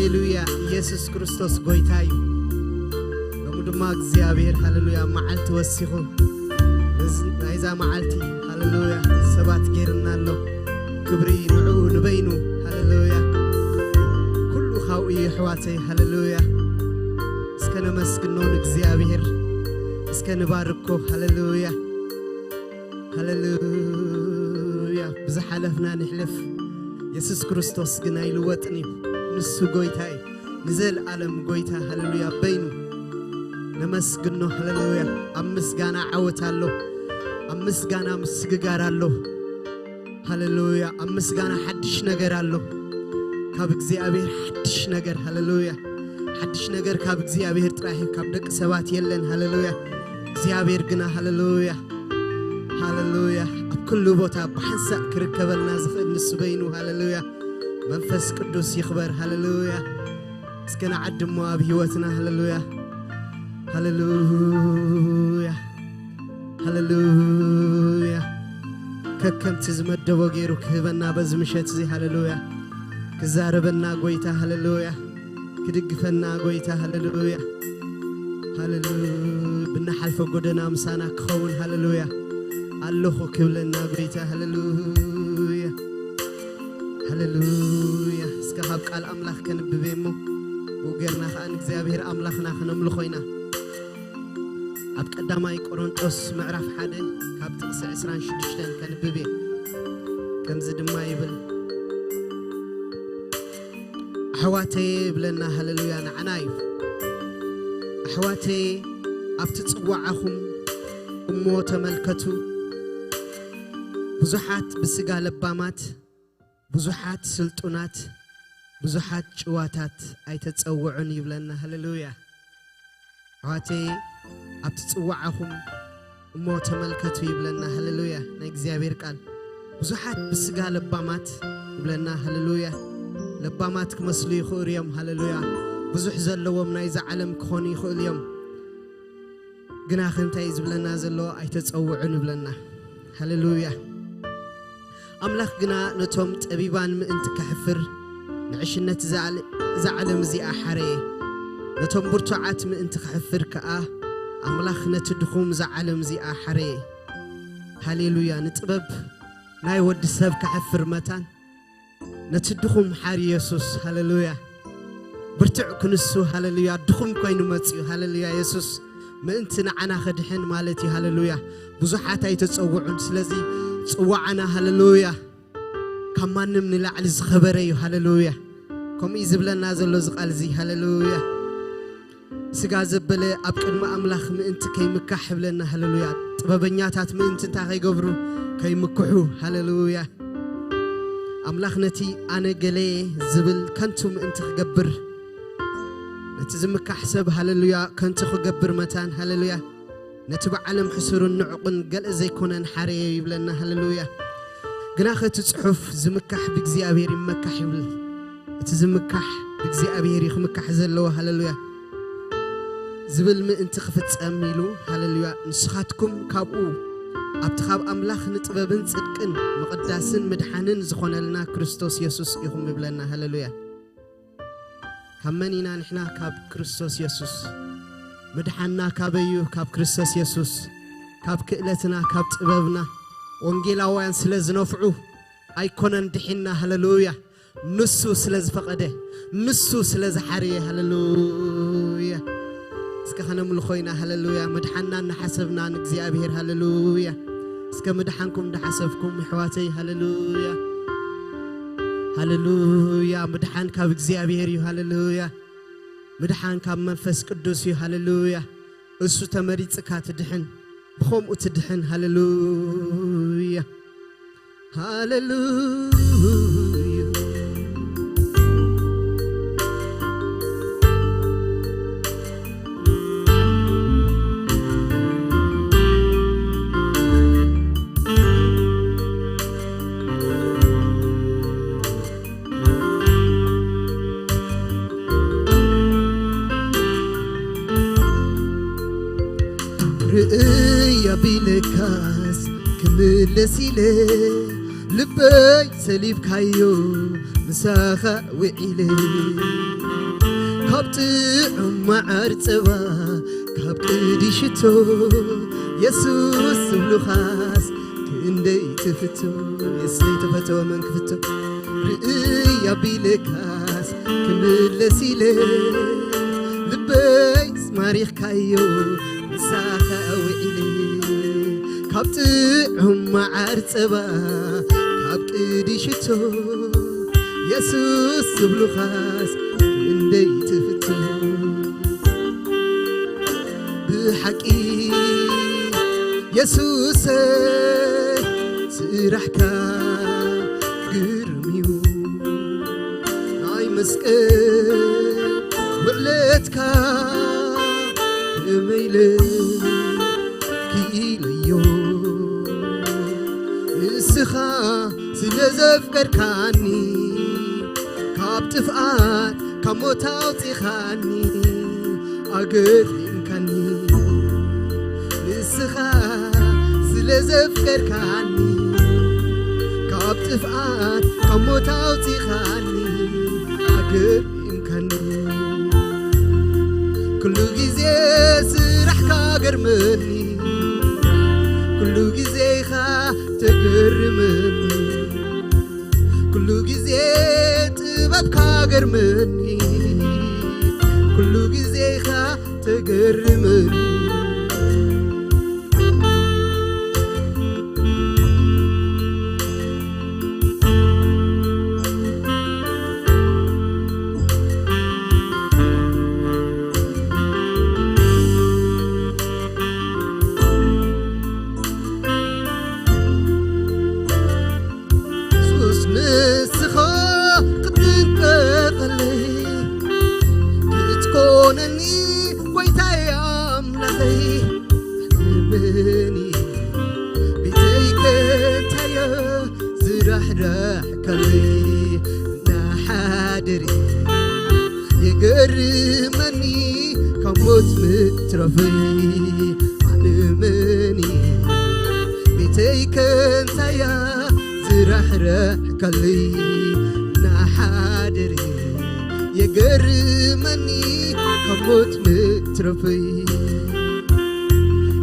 هاليلويا يسوع كريستوس غويتاي لمدما እግዚአብሔር هاليلويا معلت وسخو نايزا معلتي هاليلويا سبات غيرنالو كبري نعو نبينو هاليلويا كل خاوي حواتي هاليلويا اسكن مسكنون እግዚአብሔር اسكن باركو هاليلويا هاليلويا بزحلفنا نحلف يسوع كريستوس غنا يلوطني نسو غويتاي نزل عالم غويتا هاليلويا بينو نمسكنو هاليلويا امسغانا عوتالو امسغانا مسغغارالو هاليلويا امسغانا حدش نغرالو كاب እግዚአብሔር حدش نغر هاليلويا حدش نغر كاب እግዚአብሔር ጥራይ ካብ ደቅ ሰባት የለን هاليلويا እግዚአብሔር ግና هاليلويا هاليلويا كل ቦታ بحنسا كركبلنا زخل نسبينو هاليلويا منفس قدوس يخبر هاليلويا اسكنا عدمو بهيوتنا هاليلويا هاليلويا هاليلويا ككم تزمدو غيرو كهبنا بزمشت زي هاليلويا كزاربنا غويتا هاليلويا كدغفنا غويتا هاليلويا هاليلويا بنحلف غدنا مسانا كخون هاليلويا اللهو كبلنا غويتا هاليلويا هاليلويا اسكهاب قال املاح كنببيمو وغيرنا خان እግዚአብሔር املاحنا خنملخوينا اب قداماي قرنطوس معرف 1 ካብ ጥቅስ 26 كنببي كمز دما يبل احواتي بلنا هاليلويا نعنايو احواتي اب تصواعهم امو تملكتو بزحات بسغا لبامات بزحات سلطونات بزحات ጨዋታት አይተጸውዑን ይብለና ሃሌሉያ አዋቴ አትጽዋዓኹም እሞ ተመልከቱ ይብለና ሃሌሉያ ለእግዚአብሔር ቃል ብዙሓት በስጋ ለባማት ይብለና ሃሌሉያ ለባማት ከመስሉ ይኹርዮም ሃሌሉያ ብዙሕ ዘለዎም ናይ ዘዓለም ክኾኑ ይኽእልዮም ግና ክንታይ ዝብለና ዘሎ አይተጸውዑን ይብለና ሃሌሉያ أملاك جنا نتوم تبيبان من تكحفر نعيشنا زعلم زي أحري نتوم برتعات من تكحفر كأ أملاك نتدخوم زعلم زي أحري هاليلويا نتبب ناي ود السب كحفر متان نتدخوم حري يسوس هاليلويا برتع كنسو هاليلويا دخوم كوين متسيو هاليلويا يسوس من تنعنا خدحن مالتي هاليلويا بزحات يتصوعون سلزي صوعنا هاليلويا كمان من العلي زخبري هاليلويا كم يزبلنا زلو زقال زي هاليلويا سقا زبلة أبكر ما أملاخ من أنت كي مكحب لنا هاليلويا طبابنياتات من أنت تاغي قبرو كي مكحو هاليلويا أملاخ نتي أنا قلي زبل كنتم أنت خقبر نتزمك حسب هاليلويا كنت خقبر متان هاليلويا نتبع علم حسر النعقن قال زي كونن حري يبلنا هاليلويا قناخة تصحف زمكح بإግዚአብሔር يمكح يبل تزمكح بإግዚአብሔር يخمكح زلوا هاليلويا زبل من انت خفت أميلو هاليلويا نسخاتكم كابو أبتخاب أملاخ نتبابن صدقن مقداسن مدحانن زخون لنا كريستوس يسوس يخم يبلنا هاليلويا كمانينا نحنا كاب كريستوس يسوس مدحنا كابيو كاب كريستوس يسوس كاب كئلتنا كاب طببنا وانجيلاوያን ስለዝነፍዑ አይኮነን ድሕና ሃሌሉያ ንሱ ስለዝፈቀደ ንሱ ስለዝሐርየ ሃሌሉያ እስከ ኸነምልኾይና ሃሌሉያ መድሓና ንሐሰብና ንእግዚአብሔር ሃሌሉያ እስከ መድሓንኩም ንሐሰብኩም ሕዋተይ ሃሌሉያ ሃሌሉያ መድሓን ካብ እግዚአብሔር እዩ ሃሌሉያ مدحان كاب منفس قدوس هاليلويا اسو تمريصك تدحن بخوم تدحن هاليلويا هاليلويا رؤيا بلكاس كمل سيلة لبي سليب كايو مساخة وعيلة كابتعم معرتبا كابتدي شتو يسوس بلوخاس كندي تفتو يسلي تفتو من كفتو رئي بيلكاس كمل سيلي لبيس ماريخ كايو مساخة وعلي كابتعم معرتبا كابتدي شتو يسوس بلوخاس كندي تفتو بحكي يسوس سرحكا قرميو ناي مسكن وعلتكا ميلك كيليو نسخا سلزفكركاني كابتفقات كموتاو تخاني أقرينكاني نسخا سلزفكركاني كابتفقات كموتاو تخاني أقرينكاني كلو جزي سرحكا قرمني كلو جزي خا تقرمني كلو جزي تبابكا قرمني كلو جزي خا تقرمني يقرمني كموت مترفي علمني بيتيك انت يا زرحرح كلي نحادري يقرمني كموت مترفي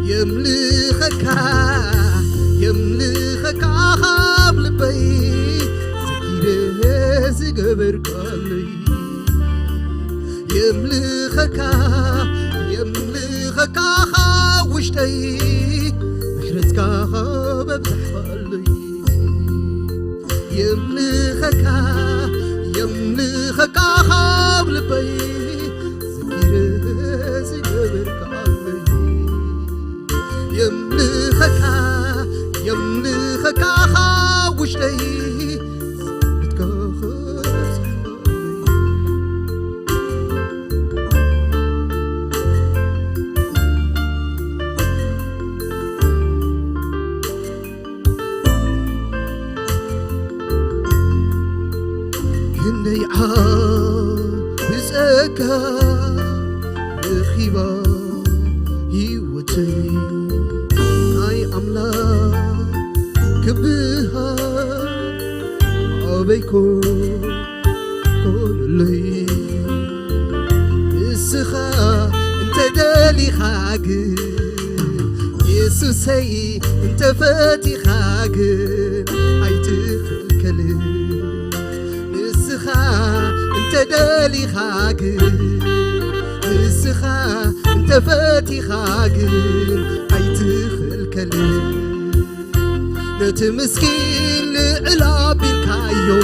يملخك خاب لبي سكيره زقبر كلي يملخك وشتي محرتك بفتحلي يملخك بلبي سكير زقبرك علي يملخك وشتي كني عابزك رخيبا هيوتي هاي أملاك كبها عبيكو كلي السخا انت دالي خاق يسوسي انت فاتي خاق هاي تخلكلي انت دالي خاقن السخا انت فاتي خاقن هاي تخلكلي نتمسكين لعلاب الكايو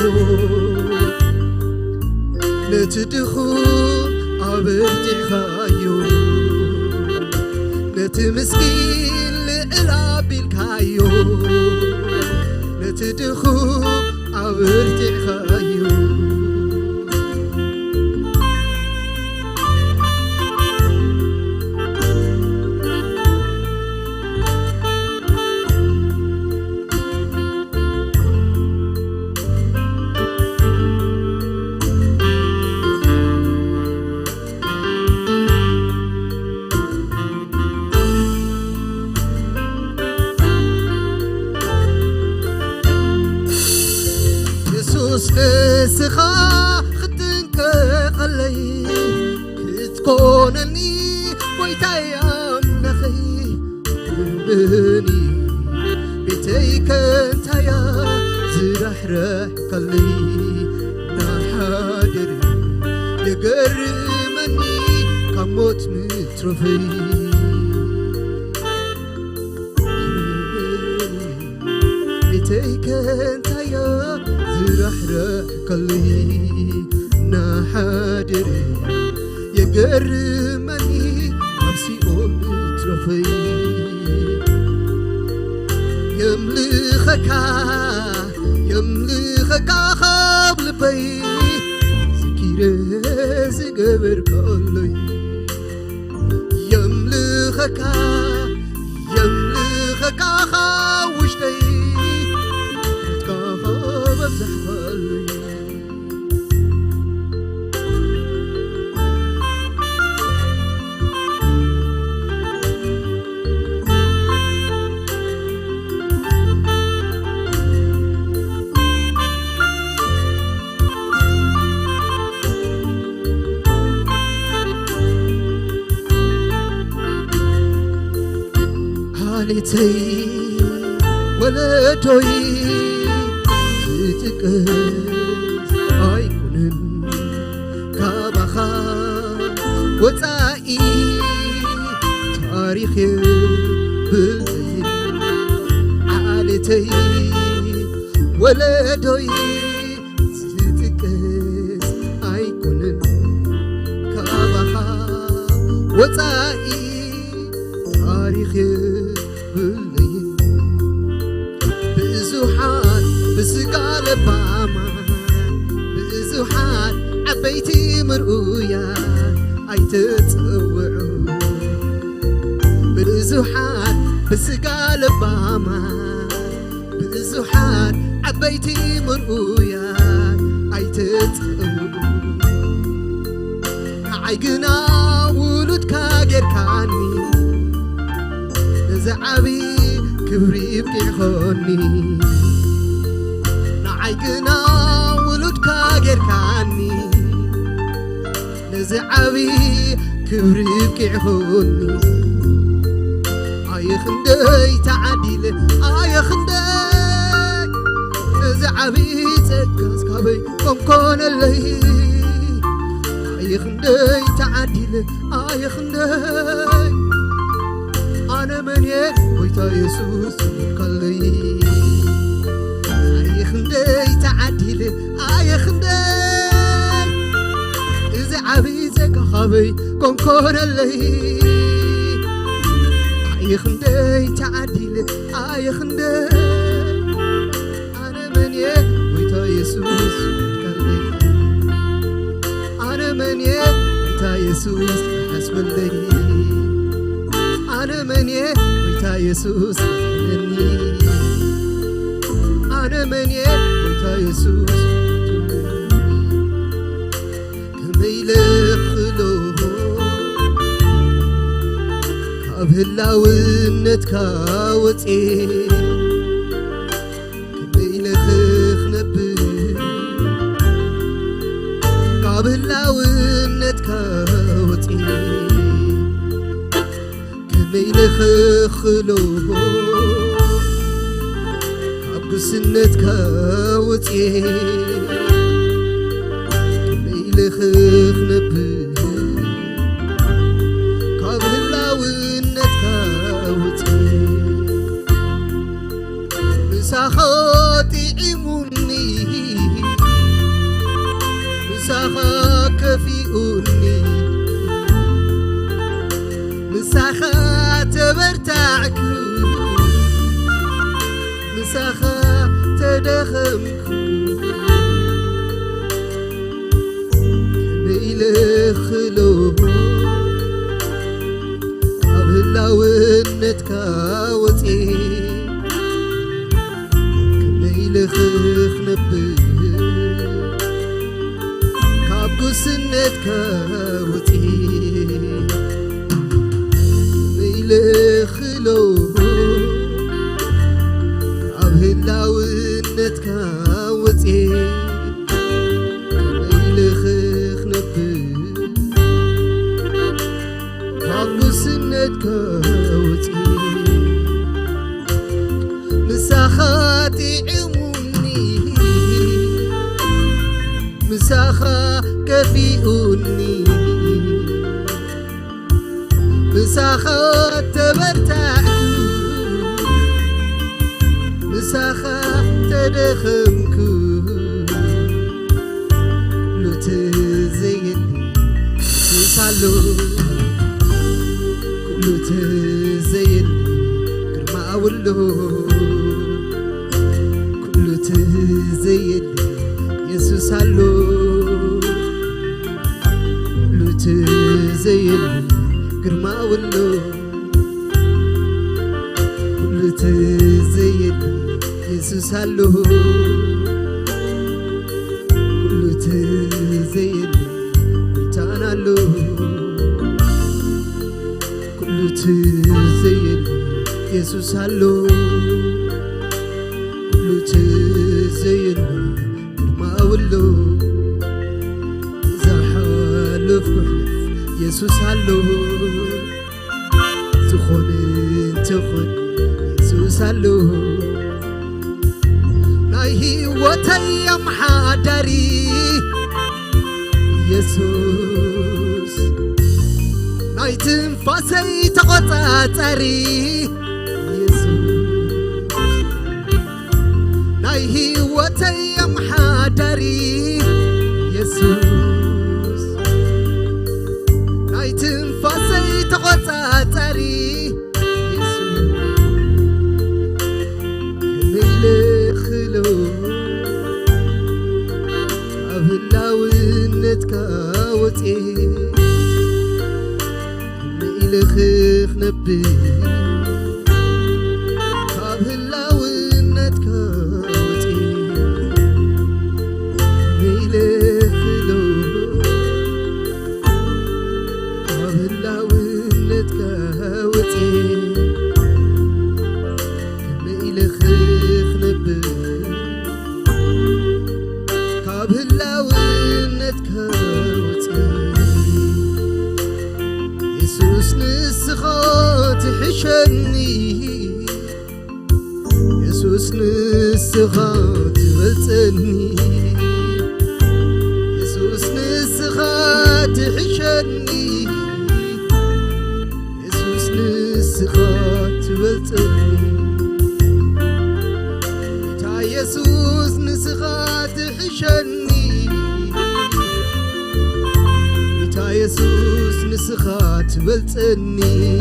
نتدخل عبرتي خايو نتمسكين لعلاب الكايو نتدخل عبرتي خايو كنتايا زرحرح قلي نحادر يقرمني كموت مترفي بيتي كنتايا زرحرح قلي نحادر يقرمني أبسيو مترفي يملخك خاب لبي زكير زقبر كلي يملخك خاوشتي تكاخب بزحفلي عليتي ولدوي تتقس أيكونن كابخا وتائي تاريخي بلين عليتي ولدوي تتقس أيكونن كابخا وتائي تاريخي بلين بزوحات بسقال باما بزوحات عبيتي مرؤيا أيتتصوعوا بزوحات بسقال باما بزوحات عبيتي مرؤيا أيتتصوعوا عيقنا ولدك غير كاني زعبي كبري بكيخوني نعيقنا ولدك غير كاني نزعبي كبري بكيخوني آي خندي تعديل آي خندي نزعبي تكاس كابي كون اللي آي خندي تعديل آي خندي أنا مني ويتا يسوس قلي أي خندي تعديل أي خندي إذا عبيتك خبي كون اللي أي خندي تعديل أي خندي أنا مني ويتا يسوس قلي أنا مني ويتا يسوس حسب اللي أنا مني ويتا يسوس مني أنا مني ويتا يسوس كميلك خلوه كابهلاوነት ካወፅي كميلك خنبر كابهلاوነት ካወፅي ميلخ خلوه عبسنت كاوتي ميلخ خنبر كابهلاوነት كاوتي مساخاتي عموني مساخا كفيوني مساخا تبرتعكو مساخا تدخمكو كميلخ خلوه كابهلاوነት ካወፅي كميلخ خنبر كابقسነት ካወፅي لخلوه عبهلاوነት ካወፅي لخ خنبر عبسነት ካወፅي مساخا مساخا كفيوني مساخا تبرتعك مساخا تدخمك لتزيني مسالو لتزيني كرما أولو لتزيني يسوس هالو لتزيني كرما أولو لتزيني يسوس هالو لتزيني بيتانا له كل تزين يسوس هالو كل تزين ما أولو زحالف كحلف يسوس هالو تخون يسوس هالو ناي وتي محادري يسوس ناي تنفاسي تقطعتري يسوس ناي هوتي محادري يسوس ناي تنفاسي تقطعتري يسوس كميل خلو أبلاونتك وتي لخيخ نبي كاب هلاونتك وتي ميلخ لو كاب هلاونتك وتي ميلخيخ نبي كاب هلاونتك وتي يسوس نسخات حشني يسوس نسخات بلتني يسوس نسخات حشني يسوس نسخات بلتني تا يسوس نسخات حشني تا يسوس نسخات بلتني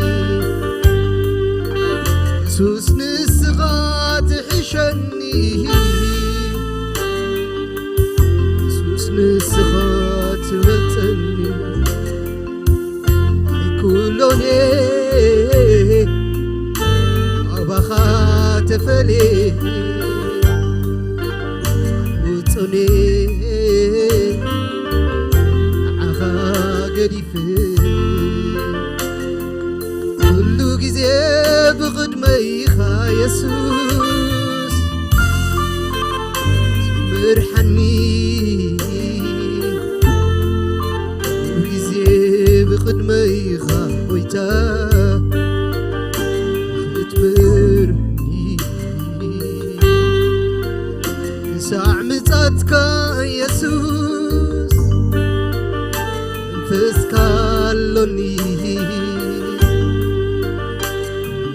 يسوس نسخات حشني يسوس نسخات بلتني يكولوني أبخا تفلي وطني كل جزء بقدميخا يسوس مرحني كل جزء بقدميخا ويتا تمرني ساع متاتك يسوس فسكالوني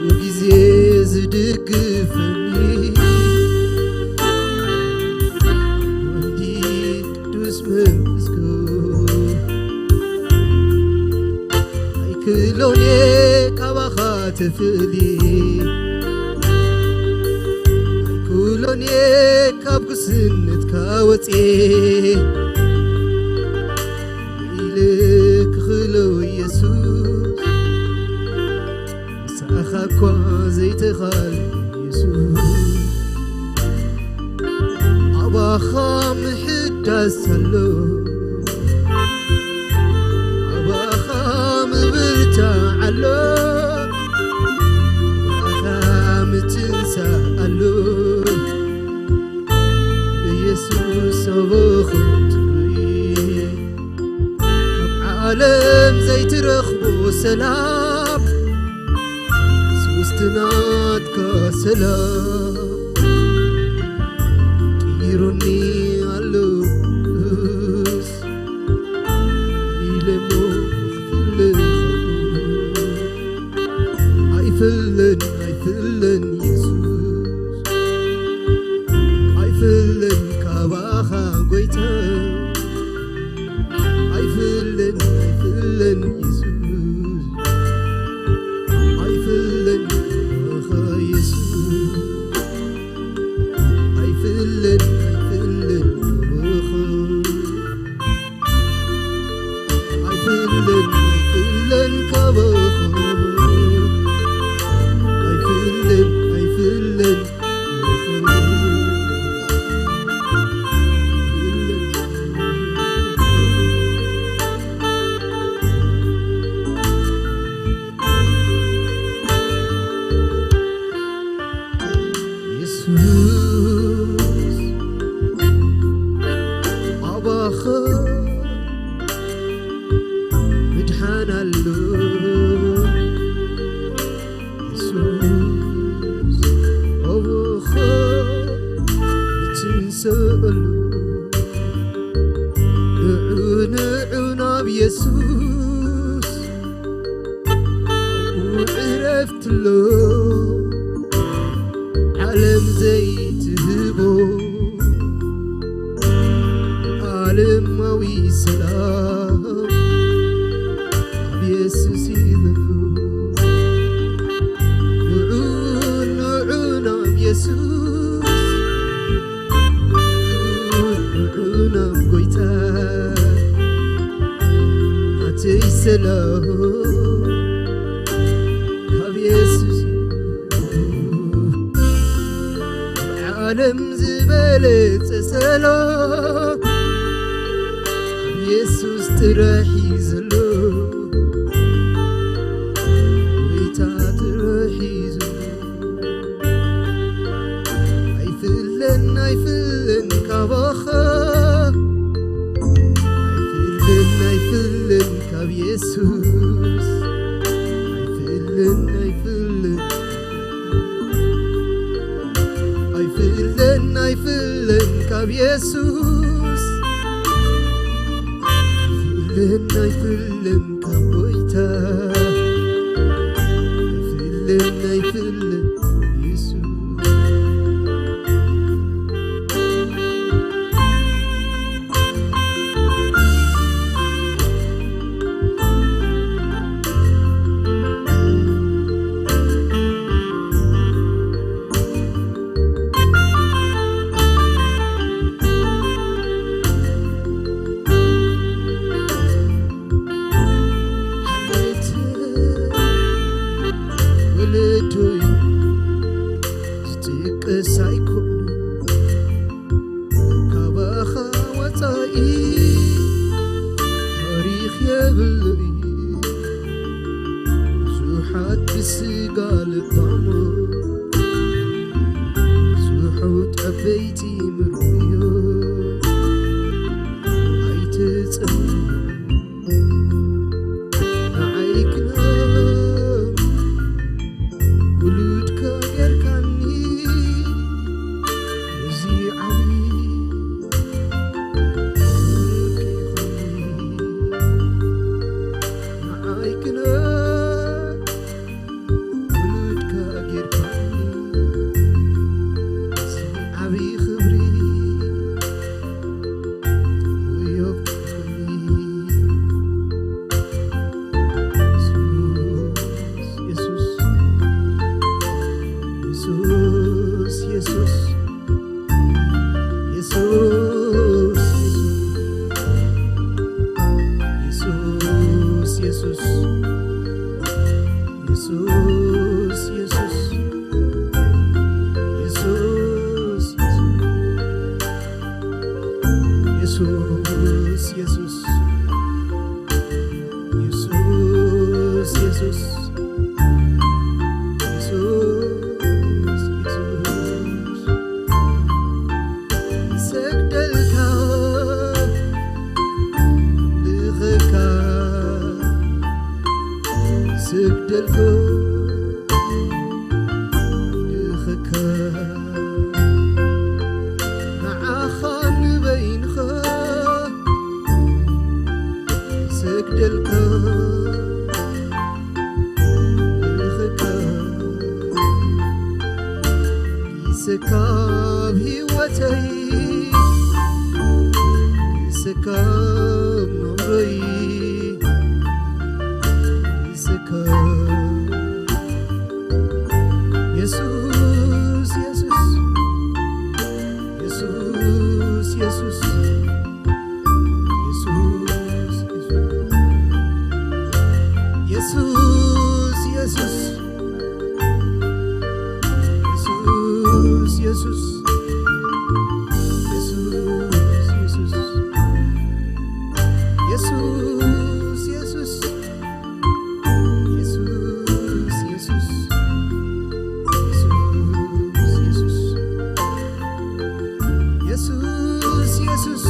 وجزي زدقفني وندي دوس مسكو هيكلوني كابخا تفلي هيكلوني كابكسنت كاوتي إليك خلو يسوس سأخاكوا زيت خال يسوس أباخا محدا سلو أباخا مبرتا علو أباخا متنسى علو يسوس أباخا عالم زي ترخبو سلام سوستناتك سلام كيروني علو ካባኸ ምድሓን ኣሎ ኢየሱስ ኣቦኸ እትንሰአሉ ንዑ ናብ ኢየሱስ ዕረፍትሎ ዓለም ዘይትህቦ ዓለማዊ ሰላም ኣብ ኢየሱስ ይብሉ ንዑ ናብ ኢየሱስ ንዑ ናብ ጎይታ ኣተይ ሰላም ኣብ ኢየሱስ ዓለም ዝበለጸ ሰላም ኢየሱስ ጥራሕ እዩ ዘሎ ጎይታ ጥራሕ እዩ ዘሎ ኣይፍለን ካባኸ ኣይፍለን ካብ ኢየሱስ ኣይፍለን ካብ ኢየሱስ አይፍለን ካብ ጎይታ አይፍለን ኢየሱስ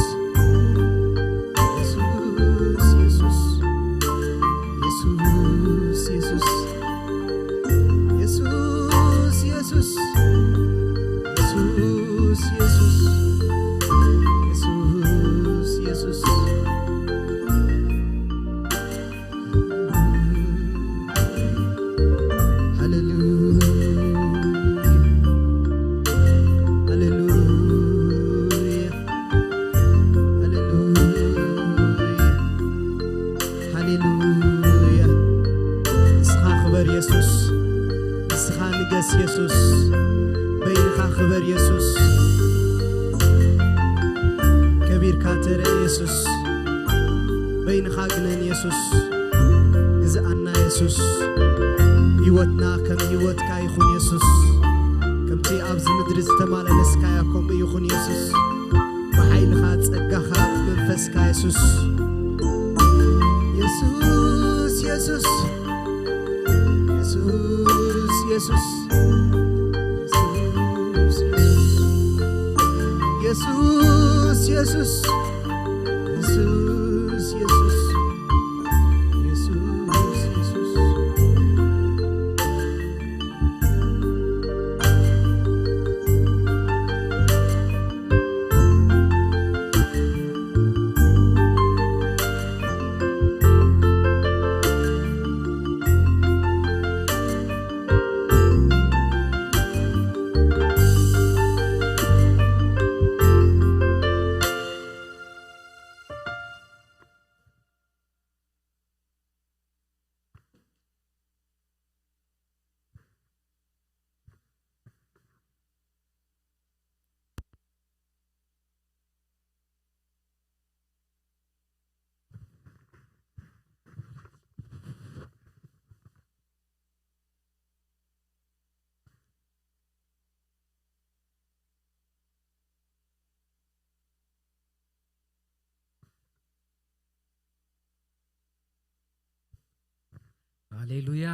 ሃሌሉያ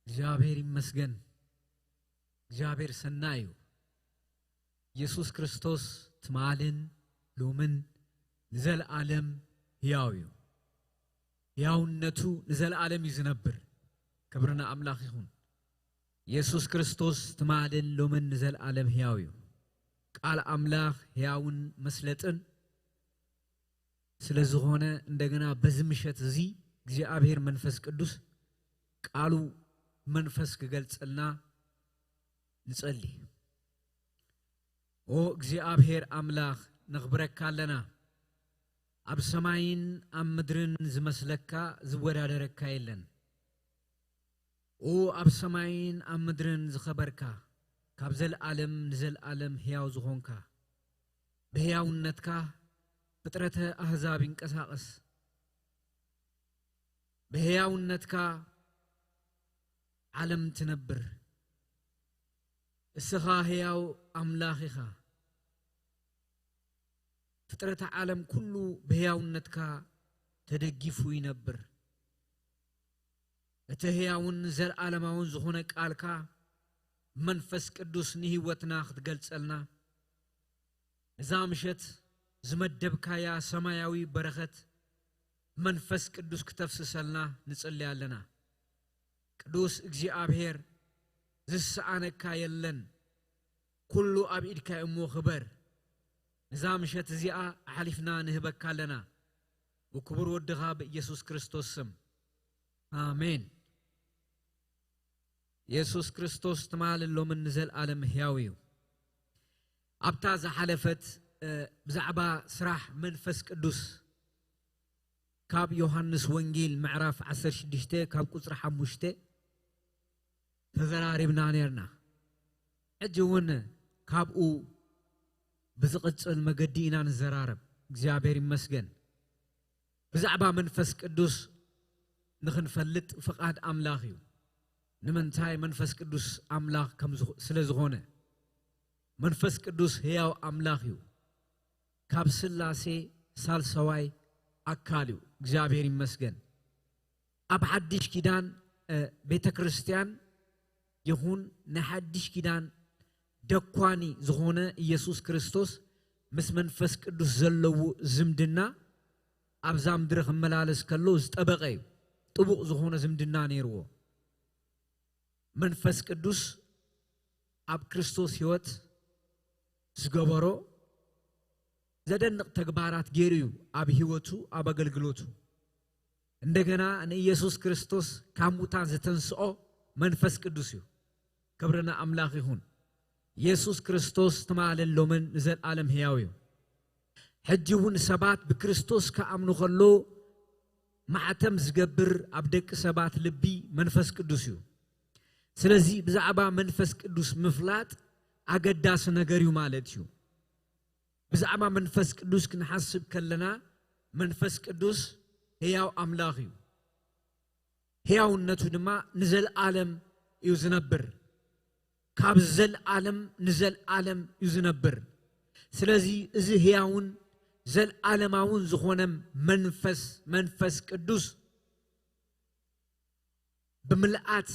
እግዚአብሔር ይመስገን እግዚአብሔር ሰናዩ ኢየሱስ ክርስቶስ ትማልን ሎምን ለዘላለም ሕያውዩ ሕያውነቱ ለዘላለም ይዝነብር ክብርና አምላክ ይሁን ኢየሱስ ክርስቶስ ትማልን ሎምን ለዘላለም ሕያውዩ ቃል አምላክ ሕያውን መስለጥን ስለዝሆነ እንደገና በዝምሸት እዚ እግዚአብሔር መንፈስ ቅዱስ ቃሉ መንፈስ ከገልጽልና ንጸልይ ኦ እግዚአብሔር አምላክ ንኽብረካለና ኣብ ሰማይን ኣብ ምድርን ዝመስለካ ዝወዳደረካ የለን ኦ ኣብ ሰማይን ኣብ ምድርን ዝኸበርካ ካብ ዘለዓለም ንዘለዓለም ሕያው ዝኾንካ ብሕያውነትካ ፍጥረተ ኣሕዛብ ይንቀሳቐስ بهياونتك عالم تنبر السخا هياو أملاخها فترة عالم كله بهياونتك تدقفو ينبر اتهياون زر عالماون زخونك آلكا منفس قدوس نهيوتنا خدقلتسلنا نزامشت زمدبكا يا سماياوي برخت منفس قدوس كتفسسلنا نصلي علينا قدوس እግዚአብሔር ዝስዓነካ የለን ኩሉ ኣብ ኢድካ እሞ خبر ንዛምሸት እዚኣ አሕሊፍና ንህበካ ኣለና ወክብር ወድኻ በኢየሱስ ክርስቶስ ስም አሜን ኢየሱስ ክርስቶስ ተማልሎ ምን ዘለዓለም ሕያው እዩ ኣብታ ዝሓለፈት ብዛዕባ ስራሕ መንፈስ ቅዱስ كاب يوحنس وانجيل معرف 16 كاب قصر 5 تزراربنا نيرنا اجون كابو بزقصل مقدينا نزرارب እግዚአብሔር ይመስገን بزعبا منفس ቅዱስ ንኽንፈልጥ ፍቃድ አምላኽ እዩ ንምንታይ መንፈስ ቅዱስ አምላኽ ከም ስለዝኾነ መንፈስ ቅዱስ ሕያው አምላኽ እዩ ካብ ስላሴ ሳልሰዋይ አካሉ እግዚአብሔር ይመስገን አብ ሐዲስ ኪዳን ቤተ ክርስቲያን ይሁን ነሐዲስ ኪዳን ደኳኒ ዝኾነ ኢየሱስ ክርስቶስ ምስ መንፈስ ቅዱስ ዘለዎ ዝምድና አብዛም ድረኽ መላለስ ከሎ ዝጠበቀ እዩ ጥቡቅ ዝኾነ ዝምድና ነይርዎ መንፈስ ቅዱስ አብ ክርስቶስ ሕይወት ዝገበሮ ዘደንቅ ተግባራት ጌሪዩ አብ ህይወቱ አብ አገልግሎቱ እንደገና ኢየሱስ ክርስቶስ ካሙታን ዘተንስኦ መንፈስ ቅዱስ እዩ ክብርና አምላክ ይሁን ኢየሱስ ክርስቶስ ተማለሎምን ዘላለም ሕያው እዩ ሕጂውን ሰባት በክርስቶስ ከአምኑ ከሎ ማዕተም ዝገብር አብ ደቂ ሰባት ልቢ መንፈስ ቅዱስ እዩ ስለዚህ ብዛዕባ መንፈስ ቅዱስ ምፍላጥ አገዳስ ነገር እዩ ማለት እዩ ብዛዕባ መንፈስ ቅዱስ ክንሐስብ ከለና መንፈስ ቅዱስ ሕያው አምላክ እዩ ሕያውነቱ ድማ ንዘላለም እዩ ዝነብር ካብ ዘላለም ንዘላለም እዩ ዝነብር ስለዚህ እዚ ሕያውን ዘላለማውን ዝኾነ መንፈስ ቅዱስ ብምልአት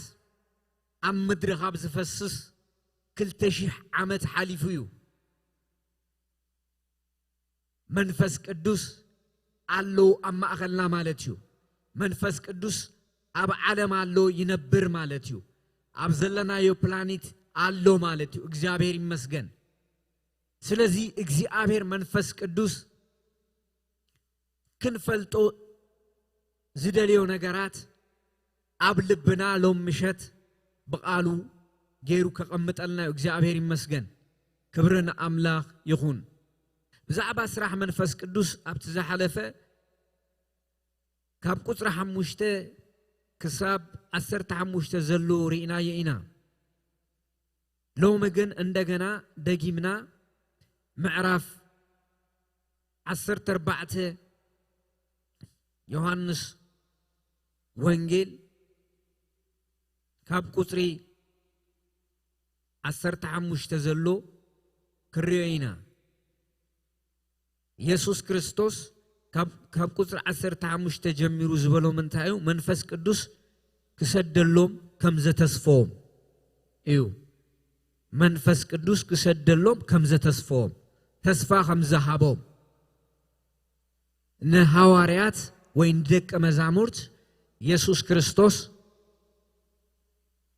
ኣብ ምድሪ ካብ ዝፈስስ 2000 ዓመት ሓሊፉ እዩ መንፈስ ቅዱስ አሎ ኣብ ማእኸልና ማለት እዩ መንፈስ ቅዱስ ኣብ ዓለም አሎ ይነብር ማለት እዩ ኣብ ዘለናዮ ፕላኔት አሎ ማለት እዩ እግዚአብሔር ይመስገን ስለዚህ እግዚአብሔር መንፈስ ቅዱስ ክንፈልጦ ዝደልዮ ነገራት ኣብ ልብና ሎም ምሸት በቃሉ ገይሩ ከቀምጠልና እግዚአብሔር ይመስገን ክብርና አምላክ ይሁን ብዛዕባ ስራሕ መንፈስ ቅዱስ ኣብቲ ዝሓለፈ ካብ ቁጥሪ 5 ክሳብ 15 ዘሎ ሪእናዮ ኢና ሎሚ ግን እንደገና ደጊምና ምዕራፍ 14 ዮሐንስ ወንጌል ካብ ቁጥሪ 15 ዘሎ ክሪኦ ኢና ኢየሱስ ክርስቶስ ካብ ቁጥሪ 15 ጀሚሩ ዝበሎ ምንታዩ መንፈስ ቅዱስ ክሰደሎም ከም ዘተስፎም እዩ መንፈስ ቅዱስ ክሰደሎም ከም ዘተስፎም ተስፋ ከም ዘሃቦም ንሐዋርያት ወይ ደቀ መዛሙርት ኢየሱስ ክርስቶስ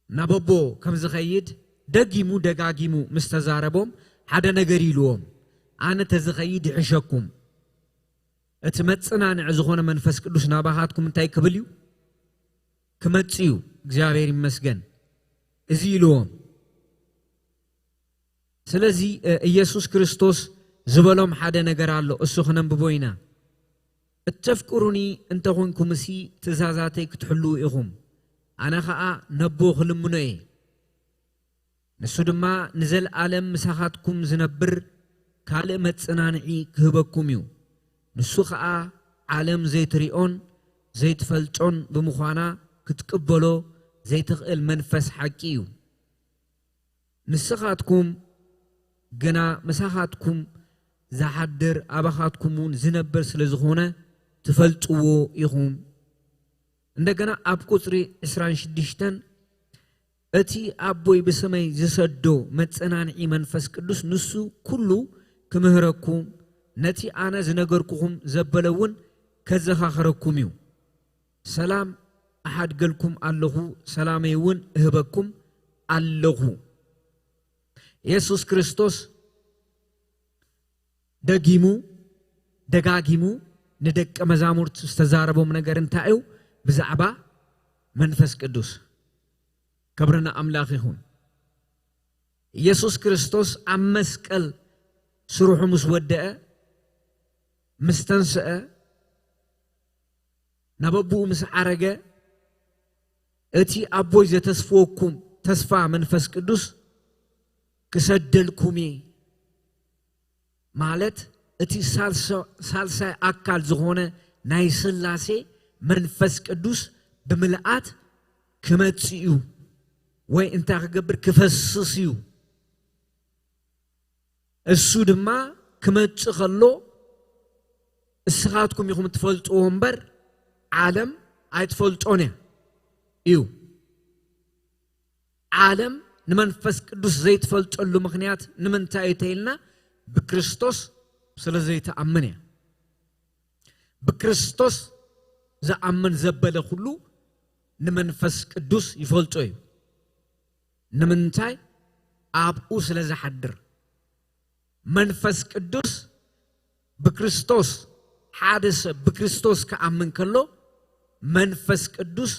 ናበቦ ከም ዝኸይድ ደጊሙ ደጋጊሙ ምስተዛረቦም ሓደ ነገር ይልዎም አነ ተዝኸይድ ይሕሸኩም እቲ መጽናንዕ ዝኾነ መንፈስ ቅዱስ ናባኻትኩም እንታይ ክብል እዩ ክመጽ እዩ እግዚአብሔር ይመስገን እዚ ይልዎም ስለዚህ ኢየሱስ ክርስቶስ ዝበሎም ሓደ ነገር አሎ እሱ ክነንብቦ ኢና እተፍቅሩኒ እንተ ኮንኩምሲ ትእዛዛተይ ክትሕሉ ኢኹም አነ ኸኣ ነቦ ክልምኖ እየ ንሱ ድማ ንዘለዓለም ምሳኻትኩም ዝነብር ካልእ መጽናንዒ ክህበኩም እዩ ንሱ ኸኣ ዓለም ዘይትሪኦን ዘይትፈልጦን ብምዃና ክትቅበሎ ዘይትኽእል መንፈስ ሓቂ እዩ ንስኻትኩም ግና ምሳኻትኩም ዝሓድር ኣባኻትኩምን ዝነብር ስለ ዝኾነ ትፈልጥዎ ኢኹም እንደገና ኣብ ቁጥሪ 26 እቲ ኣቦይ ብሰማይ ዝሰዶ መጽናንዒ መንፈስ ቅዱስ ንሱ ኩሉ ክምህረኩም ነቲ ኣነ ዝነገርኩኹም ዘበለውን ከዘኻኽረኩም እዩ ሰላም ኣሓድገልኩም ኣለኹ ሰላመይውን እህበኩም ኣለኹ ኢየሱስ ክርስቶስ ደጋጊሙ ንደቀ መዛሙርት ዝተዛረቦም ነገር እንታይ እዩ ብዛዕባ መንፈስ ቅዱስ ክብርና አምላክ ይሁን ኢየሱስ ክርስቶስ ኣብ መስቀል ስሩሑ ምስ ወደአ ምስተንስአ ናበብኡ ምስ ዓረገ እቲ ኣቦይ ዘተስፎኩም ተስፋ መንፈስ ቅዱስ ክሰደልኩም ማለት እቲ ሳልሳይ አካል ዝኾነ ናይ ስላሴ መንፈስ ቅዱስ ብምልአት ክመጽ እዩ ወይ እንታይ ክገብር ክፈስስ እዩ እሱ ድማ ክመጽ ከሎ እስኻትኩም ኢኹም ትፈልጥዎ እምበር ዓለም ኣይትፈልጦን እዩ ዓለም ንመንፈስ ቅዱስ ዘይትፈልጠሉ ምክንያት ንምንታይ ተይልና በክርስቶስ ስለዘይተኣመነ በክርስቶስ ዘአመን ዘበለ ሁሉ ንመንፈስ ቅዱስ ይፈልጦ እዩ ንምንታይ ኣብኡ ስለዝሓድር መንፈስ ቅዱስ بكريستوس حادث بكريستوس كأمن كله منفس قدوس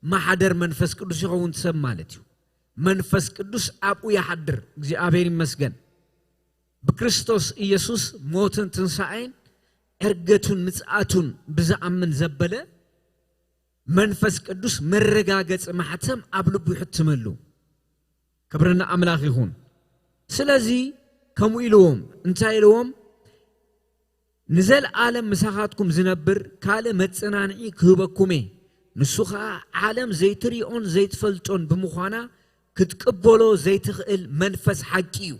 ما حدر منفس قدوس يخون تسمالتيو منفس قدوس أبو يحدر زي أبيري مسجن بكريستوس إيسوس موتن تنسعين إرجتون متأتون بزأمن زبلة منفس قدوس مرقاقت محتم أبلو بيحتملو كبرنا أملاخي هون سلازي كمو إلوهم انتا إلوهم نزل عالم مساحاتكم زنبر كالة متسنانعي كهبكمي نسوخا عالم زيتريون زيت فلتون بمخوانا كتقبلو زيتخيل منفس حقيو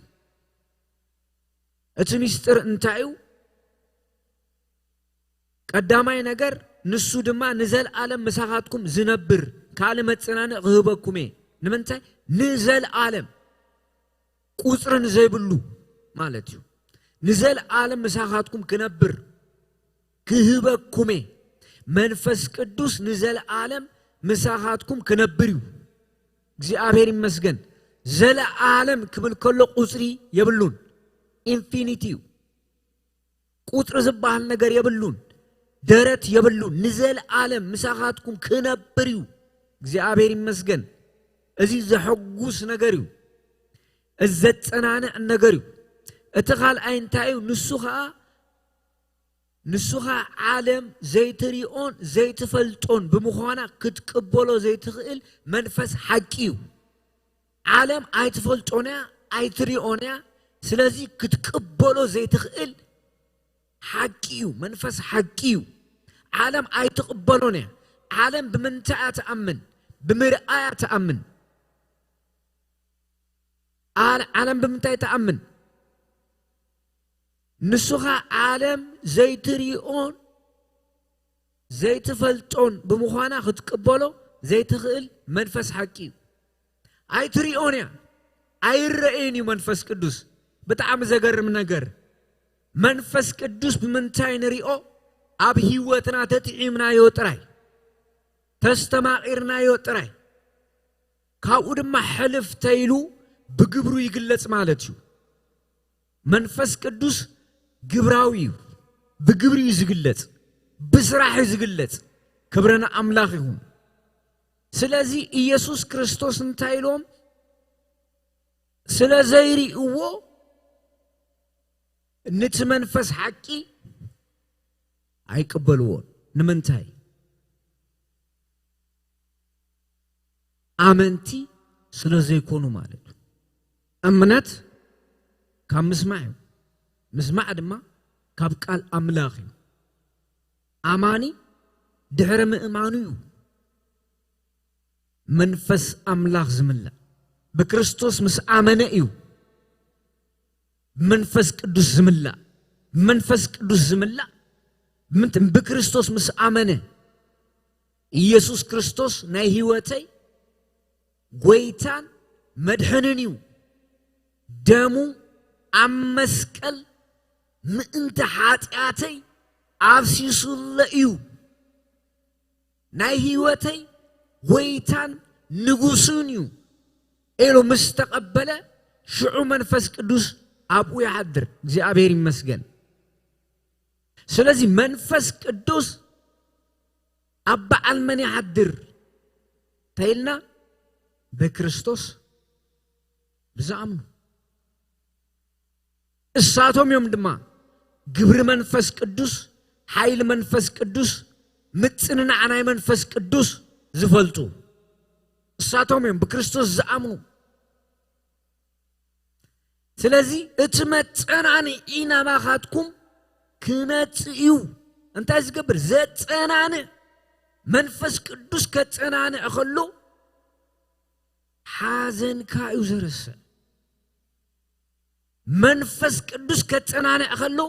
اتميستر انتايو قداماي نجر نسو دما نزل عالم مساحاتكم زنبر كالة متسنانع كهبكمي نمنتاي نزل عالم قصرن زيبلو مالتيو نزل عالم مساحاتكم كنبر كهبكمي منفس قدوس نزل عالم مساحاتكم كنبريو እግዚአብሔር ይመስገን ዘለ ዓለም ክብል ከሎ ቁጽሪ የብሉን ኢንፊኒቲው ቁጥር ዝባል ነገር የብሉን ደረት የብሉን ንዘል ዓለም مساحاتكم كنبريو እግዚአብሔር ይመስገን እዚ ዘሐጉስ ነገርዩ እዘጸናነ ነገርዩ اتخال اينتايو نسوخا عالم زيتريون زيتفلطون بمخوانا كتقبلو زيتخيل منفس حقيو عالم ايتفلطونيا ايتريونيا سلازي كتقبلو زيتخيل حقيو منفس حقيو عالم ايتقبلونيا عالم بمنتعة تأمن بمرآية تأمن عالم بمنتعة تأمن نسوخا عالم زيتريون زيتفلطون بمخوانا خدقبلو زيتخيل منفس حقيو ايتريونيا ايرئيني منفس قدوس بتعام زغرم نجر منفس قدوس بمنتاي نريو اب هيوتنا تطعيمنا يوطراي تستماقرنا يوطراي كاودما حلف تيلو بغبرو يغلص مالتيو منفس قدوس ግብራዊው በግብር ይዝግለጽ በስራህ ይዝግለጽ ክብረና አምላክ ይሁን ስለዚህ ኢየሱስ ክርስቶስ እንታይሎም ስለ ዘይሪእዎ ንት መንፈስ ሐቂ አይቀበልዎ ንምንታይ አመንቲ ስለ ዘይኮኑ ማለት እምነት ከምስማዕ مسمع دما كاب قال أملاخي أماني دحر مئمانيو منفس أملاخ زملا بكريستوس مس آمنئيو منفس قدوس زملا منفس قدوس زملا منتم بكريستوس مس آمنه يسوس كريستوس ناي هيوتي غويتان مدحننيو دمو أمسكال ምእንተ ኃጢአተይ አብሲሱለዩ ናይ ህይወተይ ወይታን ንጉሱንዩ ኤሎ ምስተቀበለ ሽዑ መንፈስ ቅዱስ አቡ ያድር እግዚአብሔር ይመስገን ስለዚህ መንፈስ ቅዱስ አባ አልመን ያድር ታይልና በክርስቶስ ብዛም እሳቶም ይምድማ ግብር መንፈስ ቅዱስ ኃይል መንፈስ ቅዱስ ምጽንና አናይ መንፈስ ቅዱስ ዝፈልጡ እሳቶም በክርስቶስ ዘአምኑ ስለዚህ እትመጽናኒ ኢናማኻትኩም ክነጽዩ እንታይ ዝገብር ዘጸናኒ መንፈስ ቅዱስ ከጸናኒ እኸሎ ሓዘንካ እዩ ዘረሰ መንፈስ ቅዱስ ከጸናኒ እኸሎ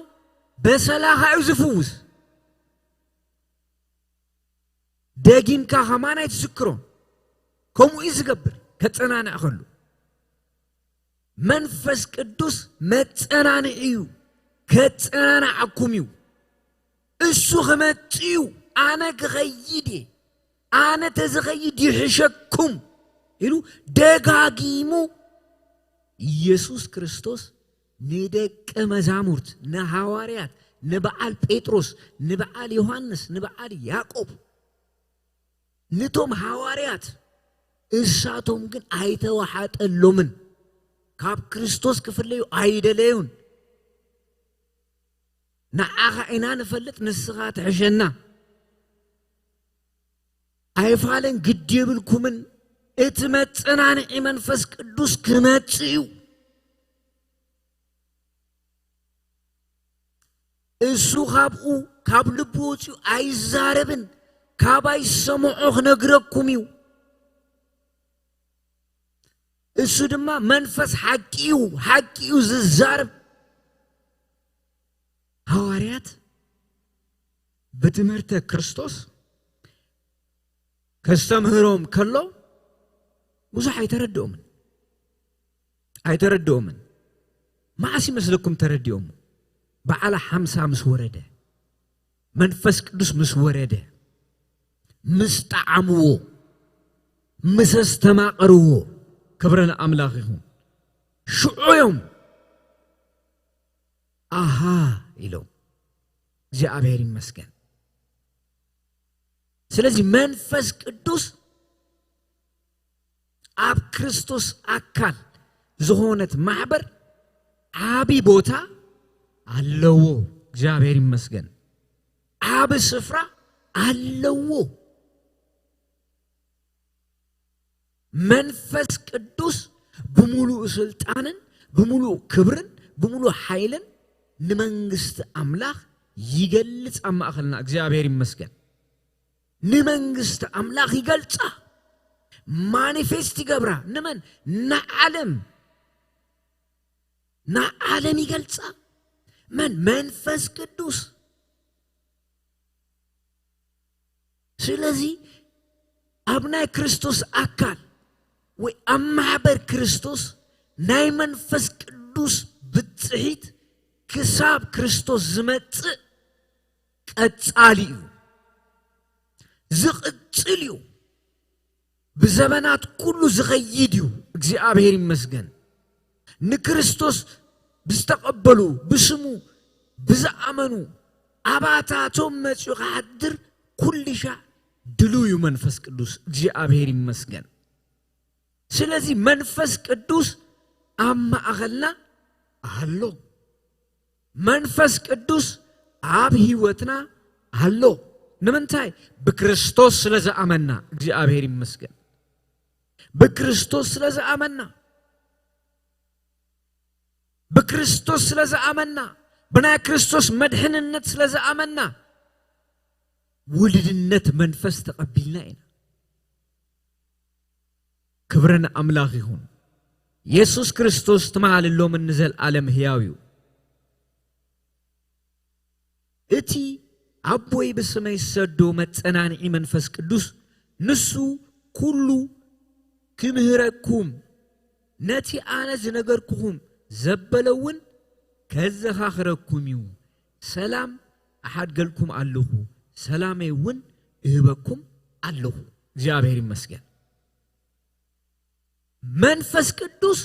በሰላኻ እዩ ዝፍውስ ደጊምካ ኸማናይ ትዝክሮ ከምኡ ዝገብር ከጸናኒ እኸሎ መንፈስ ቅዱስ መጸናኒ እዩ ከጸናናዓኩም እዩ እሱ ኸመጽዩ አነ ክኸይድ አነ ተዝኸይድ ይሕሸኩም ኢሉ ደጋጊሙ ኢየሱስ ክርስቶስ ንደቀ መዛሙርት ነሐዋርያት نبعال بيتروس نبعال يوحنس نبعال يعقوب نتوم حواريات إساتهم كن أيته واحد اللومن كاب كريستوس كفرليو أيدليون نعاها إنا نفلت نسخات عشنا أيفعلن قديب الكمن اتمت أنا إيمان فسك دوس كماتيو إسو خابو كاب لبوتيو أي زاربن كاب أي سمعوه نقرأكميو إسو دما منفس حكيو ززارب هواريات بتمرت كريستوس كستمهروم كله بزح أيتردومن ما عسي مسلكم ترديوم بعلى حمسة مسورده منفس قدس مسورده مستعمو مسستماقرو كبرنا أملاخهم شعوهم آها إلو جاء بهري مسكن سلازي منفس قدس أب كريستوس أكل زهونة معبر عابي بوتا علوو جاء بهري مسكن عابي السفرة علوو منفس قدس بمولو سلطانن بمولو كبرن بمولو حيلن نمنجست أملاخ يجلس أما أخلنا እግዚአብሔር ይመስገን نمنجست أملاخ يجلس مانيفست يجبرا نمن نعلم يجلس من منفس قدوس سلازي أبناء كريستوس أكل وأمعبر كريستوس ناي منفس قدوس بتصحيت كساب كريستوس زمت قصاليو زقصليو بزمانات كله زغيديو እግዚአብሔር ይመስገን ንክርስቶስ ብስተቀበሉ ብስሙ ብዝአመኑ አባታቶም መጽኡ ሓድር ኩልሻ ድሉዩ መንፈስ ቅዱስ እግዚአብሔር ይመስገን ስለዚህ መንፈስ ቅዱስ አማእኸልና አሎ መንፈስ ቅዱስ አብ ህይወትና አሎ ንምንታይ በክርስቶስ ስለዘአመና እግዚአብሔር ይመስገን በክርስቶስ ስለዘአመና በክርስቶስ ስለዘአመና በናይ ክርስቶስ መድህንነት ስለዘአመና ውልድነት መንፈስ ተቀበልና ኢና ክብረን አምላክ ይሁን ኢየሱስ ክርስቶስ ተማልሎ ምንዘል ዓለም ሕያዊው እቲ አቦይ በሰማይ ሰዶ መጸናንዒ መንፈስ ቅዱስ ንሱ ኩሉ ክምህረኩም ነቲ አነ ዝነገርኩኩም ዘበለውን ከዘኻኽረኩምዩ ሰላም አሐድገልኩም አለሁ ሰላሜውን እህበኩም አለሁ እግዚአብሔር ይመስገን መንፈስ ቅዱስ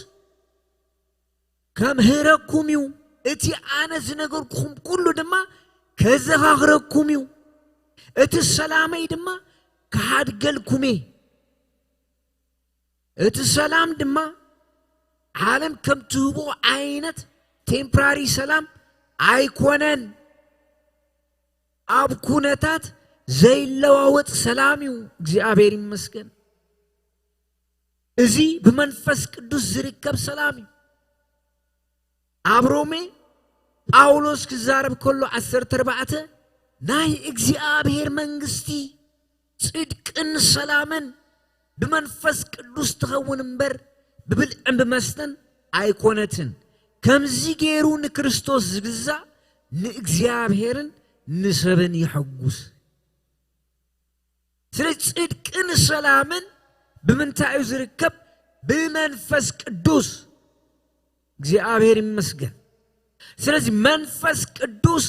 ከምህረኩምዩ እቲ አነ ዝነገርኩኩም ኩሉ ድማ ከዘኻኽረኩምዩ እቲ ሰላመይ ድማ ከሐድገልኩሜ እቲ ሰላም ድማ ዓለም ከም ትህቦ ዓይነት ቴምፖራሪ ሰላም አይኮነን አብ ኩነታት ዘይለዋወጥ ሰላም እዩ እግዚአብሔር ይመስገን እዚ በመንፈስ ቅዱስ ዝርከብ ሰላም እዩ አብ ሮሜ ጳውሎስ ክዛረብ ከሎ 14 ናይ እግዚአብሔር መንግስቲ ጽድቅን ሰላምን በመንፈስ ቅዱስ ተኸውን እምበር ብብልዕን በመስተን አይኮነትን ከምዚ ገይሩ ንክርስቶስ ዝግዛ ንእግዚአብሔርን ንሰብን ይሐጉስ ስለ ጽድቅን ሰላምን በመንታዩ ዝርከብ በመንፈስ ቅዱስ እግዚአብሔር ይመስገን ስለዚህ መንፈስ ቅዱስ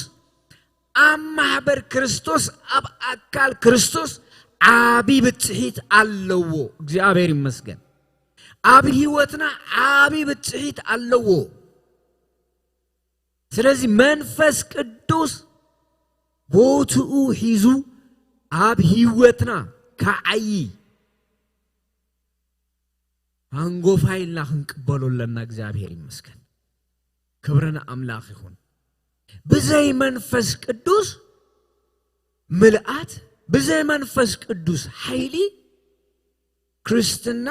አማህበር ክርስቶስ አብ አካል ክርስቶስ አቢ ብጽሒት አለዎ እግዚአብሔር ይመስገን አብ ህይወትና አቢ ብጽሒት አለዎ ስለዚህ መንፈስ ቅዱስ ቦትኡ ሒዙ ኣብ ህይወትና ከዓይ አንጎፋይልና ክንቅበሉለና እግዚአብሔር ይመስገን ክብርና አምላክ ይሁን በዘይ መንፈስ ቅዱስ ምልአት በዘይ መንፈስ ቅዱስ ኃይሊ ክርስትና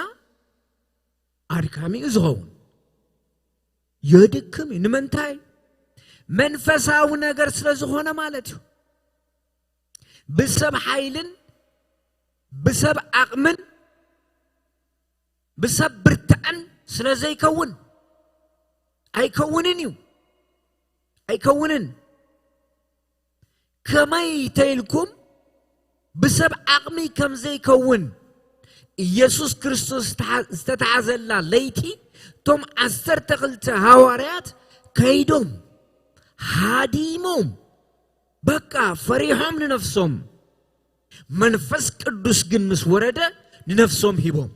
አድካሚ ዝሆን የድክም እንመንታይ መንፈሳው ነገር ስለዝሆነ ማለት ነው በሰብ ኃይልን በሰብ አቅምን በሰብ ብርታን ስለዚህ ይከውን አይከውንን ከማይ ተይልኩም በሰብ አቅሚ ከምዘይ ይከውን ኢየሱስ ክርስቶስ ዝተታዘላ ለይቲ ቶም 12 ሐዋርያት ከይዶም ሃዲሞም በቃ ፈሪሖም ለነፍሶም መንፈስ ቅዱስ ግን ምስ ወረደ ለነፍሶም ሂቦም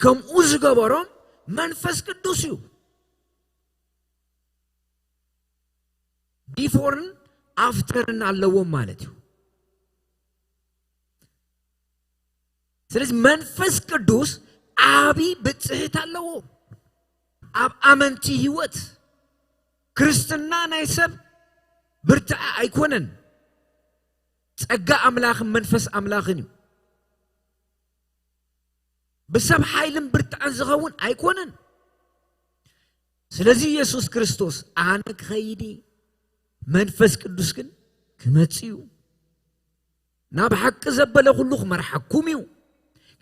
ከምኡ ዝገበሮም መንፈስ ቅዱስ እዩ ቢፎርን አፍተርን አለዎም ማለት እዩ ስለዚህ መንፈስ ቅዱስ አቢ በጽህት አለው አብ አመንቲ ህይወት ክርስትና ናይሰብ ብርታ አይኮነን ጸጋ አምላክ መንፈስ አምላክን እዩ በሰብ ኃይልን ብርታን ዝኸውን አይኮነን ስለዚህ ኢየሱስ ክርስቶስ አነ ከይዲ መንፈስ ቅዱስ ግን ክመጽዩ ናብ ሐቅ ዘበለ ሁሉ መርሐኩም እዩ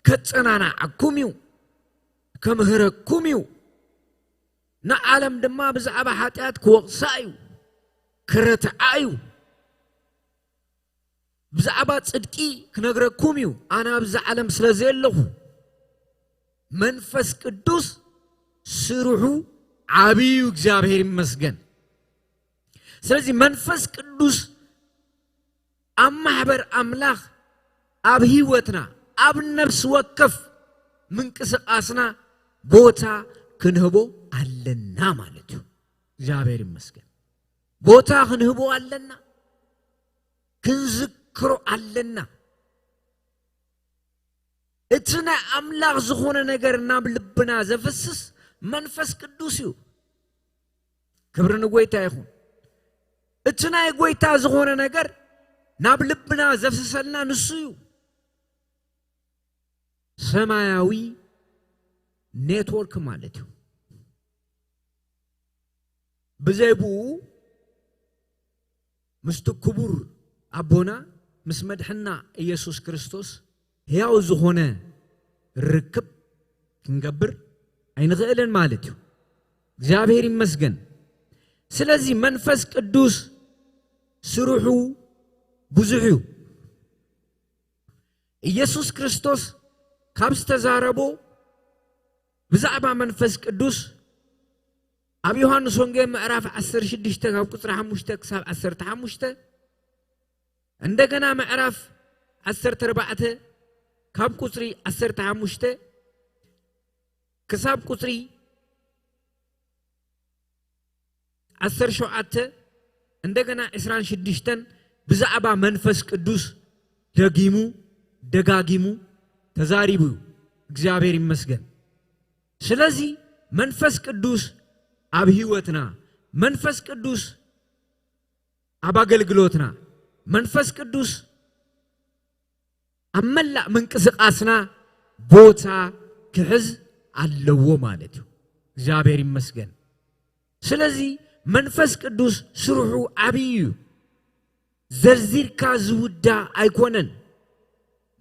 ከጸናና አኩም እዩ ከምህረኩም እዩ ንዓለም ድማ ብዛዕባ ኃጢአት ክወቅሳዩ ክረትዓዩ ብዛዕባ ጽድቂ ክነግረኩም እዩ አና ብዛ ዓለም ስለዘለኹ መንፈስ ቅዱስ ስሩሑ ዓቢዩ እግዚአብሔር ይመስገን ስለዚህ መንፈስ ቅዱስ አማህበር አምላክ አብ ህይወትና አብ ነፍስ ወከፍ ምንቅስቃስና ቦታ ክንህቦ አለና ማለት ነው እግዚአብሔር ይመስገን ቦታ ክንህቦ አለና ክንዝክሮ አለና እትና አምላክ ዝሆነ ነገርና ልብና ዘፈስስ መንፈስ ቅዱስ እዩ ክብርን ጎይታ ይሁን እትና የጎይታ ዝሆነ ነገር ናብ ልብና ዘፈሰልና ንሱ እዩ ሰማያዊ ኔትወርክ ማለት እዩ በዘይቡ ምስተክቡር አቦና ምስመድሕና ኢየሱስ ክርስቶስ ሕያው ዝሆነ ርክብ ክንገብር አይንኽእልን ማለት እዩ እግዚአብሔር ይመስገን ስለዚህ መንፈስ ቅዱስ ስሩሑ ብዙሕ እዩ ኢየሱስ ክርስቶስ ካብ ዝተዛረቦ ብዛዕባ መንፈስ ቅዱስ ኣብ ዮሐንስ ወንጌል ምዕራፍ 16 ካብ ቁጥሪ 5 ክሳብ 15 እንደገና ምዕራፍ 14 ካብ ቁጥሪ 15 ክሳብ ቁጥሪ 17 እንደገና 26 ብዛዕባ መንፈስ ቅዱስ ደጋጊሙ ተዛሪቡ እግዚአብሔር ይመስገን ስለዚህ መንፈስ ቅዱስ ኣብ ህይወትና መንፈስ ቅዱስ ኣብ አገልግሎትና መንፈስ ቅዱስ አመላ ምንቅስቃስና ቦታ ክሕዝ አለዎ ማለት እዩ እግዚአብሔር ይመስገን ስለዚህ መንፈስ ቅዱስ ስሩሑ ዓቢዩ ዘርዚርካ ዝውዳ አይኮነን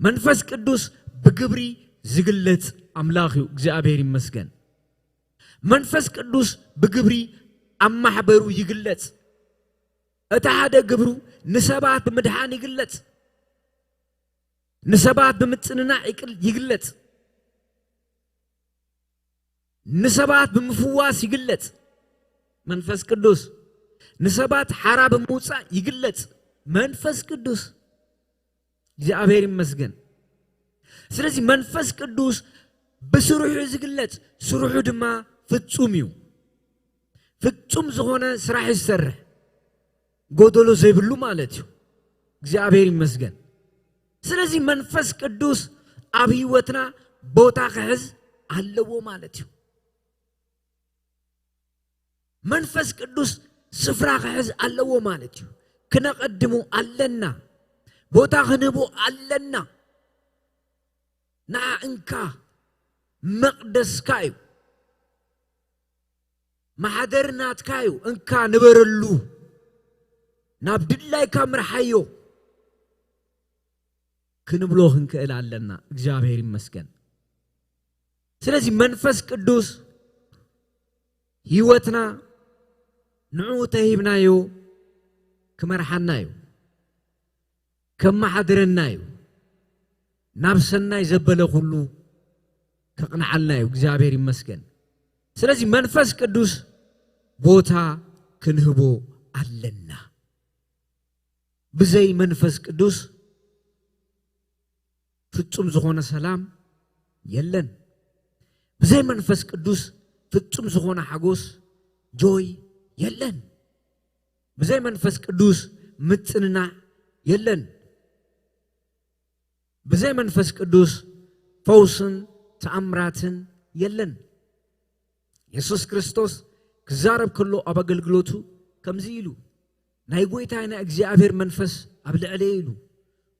መንፈስ ቅዱስ በግብሪ ዝግለጽ አምላክ እዩ እግዚአብሔር ይመስገን መንፈስ ቅዱስ በግብሪ አማህበሩ ይግለጽ እታሃደ ግብሩ ንሰባት በመድሃን ይግለጽ ንሰባት በመጽንና ይግለጽ ንሰባት በመፍዋስ ይግለጽ መንፈስ ቅዱስ ንሰባት ሓራ በመውጻ ይግለጽ መንፈስ ቅዱስ እግዚአብሔር ይመስገን ስለዚህ መንፈስ ቅዱስ በስሩሑ ዝግለጽ ስሩሑ ድማ ፍጹም እዩ ፍጹም ዝኾነ ስራሕ ይሰርሕ ጎደሎ ዘይብሉ ማለት እዩ እግዚአብሔር ይመስገን ስለዚህ መንፈስ ቅዱስ ኣብ ህይወትና ቦታ ክሕዝ ኣለዎ ማለት እዩ መንፈስ ቅዱስ ስፍራ ክሕዝ ኣለዎ ማለት እዩ ክነቀድሙ ኣለና ቦታ ክንህቦ ኣለና ንዓንካ መቅደስካ እዩ ማሕደርናትካ እዩ እንካ ንበረሉ ናብ ድላይካ ምርሓዮ ክንብሎ ክንክእል ኣለና እግዚአብሔር ይመስገን ስለዚህ መንፈስ ቅዱስ ህይወትና ንዑ ተሂብናዮ ክመርሓና እዩ ከመሓድረና እዩ ናብ ሰናይ ዘበለ ሁሉ ከቅንዓልና እዩ እግዚአብሔር ይመስገን ስለዚህ መንፈስ ቅዱስ ቦታ ክንህቦ ኣለና ብዘይ መንፈስ ቅዱስ ፍጹም ዝኾነ ሰላም የለን ብዘይ መንፈስ ቅዱስ ፍጹም ዝኾነ ሓጎስ ጆይ የለን ብዘይ መንፈስ ቅዱስ ምጽንናዕ የለን ብዘይ መንፈስ ቅዱስ ፈውስን ተአምራትን የለን ኢየሱስ ክርስቶስ ክዛረብ ከሎ ኣብ ኣገልግሎቱ ከምዚ ኢሉ ናይ ጎይታና እግዚአብሔር መንፈስ ኣብ ልዕለየ ኢሉ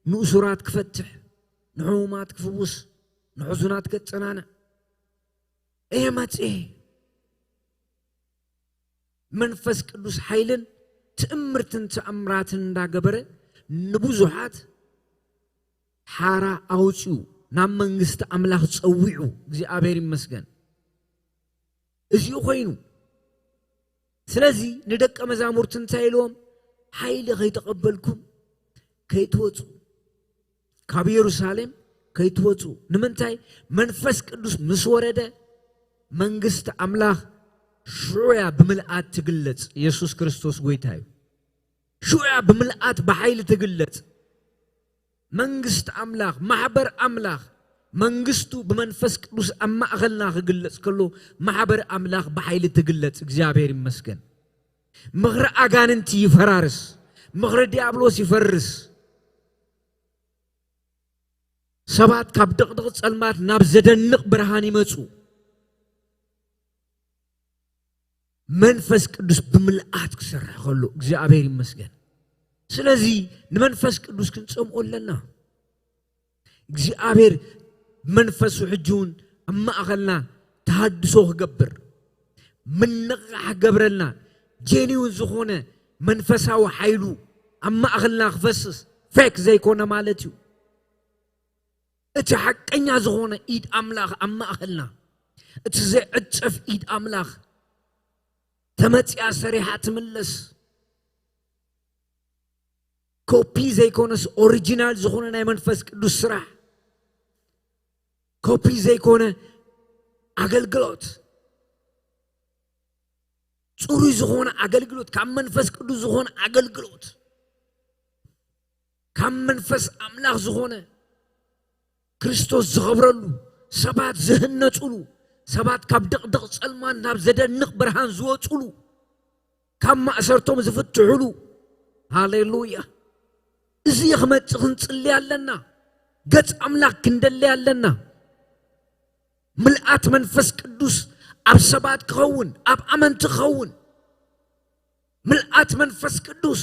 ንእሱራት ክፈትሕ ንሕሙማት ክፍውስ ንሕዙናት ከጽናንዕ እየ መጽእ መንፈስ ቅዱስ ኃይልን ትእምርትን ተአምራትን እንዳገበረ ንብዙሓት ሓራ ኣውፅኡ ናብ መንግስቲ ኣምላኽ ጸዊዑ እግዚአብሔር ይመስገን እዚኡ ኮይኑ ስለዚህ ንደቀ መዛሙርት እንታይ ኢሎም ኃይል ከይተቀበልኩም ከይትወፁ ካብ ኢየሩሳሌም ከይትወፁ ንምንታይ መንፈስ ቅዱስ ምስ ወረደ መንግስቲ ኣምላኽ ሹያ ብምልአት ትግለጽ ኢየሱስ ክርስቶስ ጎይታ እዩ ሹያ ብምልአት በኃይል ትግለጽ መንግስት ኣምላኽ ማሕበር ኣምላኽ መንግስቱ በመንፈስ ቅዱስ ኣማእኸልና ክግለጽ ከሎ ማሕበር ኣምላኽ በኃይል ትግለጽ እግዚአብሔር ይመስገን ምኽሪ ኣጋንንቲ ይፈራርስ ምኽሪ ዲያብሎስ ይፈርስ ሰባት ካብ ድቕድቕ ጸልማት ናብ ዘደንቕ ብርሃን ይመጹ መንፈስ ቅዱስ ብምልአት ክሰርሕ ከሎ እግዚአብሔር ይመስገን ስለዚህ ንመንፈስ ቅዱስ ክንጸምኦ ኣለና እግዚአብሔር መንፈሱ ሕጁን ኣማእኸልና ተሃድሶ ክገብር ምንቕራሕ ገብረልና ጄኒውን ዝኾነ መንፈሳዊ ኃይሉ ኣማእኸልና ክፈስስ ፌክ ዘይኮነ ማለት እዩ እቲ ሓቀኛ ዝኾነ ኢድ ኣምላኽ ኣማእኸልና እቲ ዘይዕጸፍ ኢድ ኣምላኽ ተመጽያ ሰሪሓ ትምለስ ኮፒ ዘይኮነስ ኦሪጂናል ዝኾነ ናይ መንፈስ ቅዱስ ስራሕ ኮፒ ዘይኮነ አገልግሎት ጽሩይ ዝኾነ አገልግሎት ካብ መንፈስ ቅዱስ ዝኾነ አገልግሎት ካብ መንፈስ ኣምላኽ ዝኾነ ክርስቶስ ዝኸብረሉ ሰባት ዝህነጹሉ ሰባት ካብ ድቕድቕ ጸልማን ናብ ዘደንቕ ብርሃን ዝወጹሉ ካብ ማእሰርቶም ዝፍትሑሉ ሃሌሉያ እዚ ይኽመጽእ ክንጽሊ ኣለና ገጽ ኣምላኽ ክንደሊ ኣለና ምልአት መንፈስ ቅዱስ ኣብ ሰባት ክኸውን ኣብ ኣመንቲ ክኸውን ምልአት መንፈስ ቅዱስ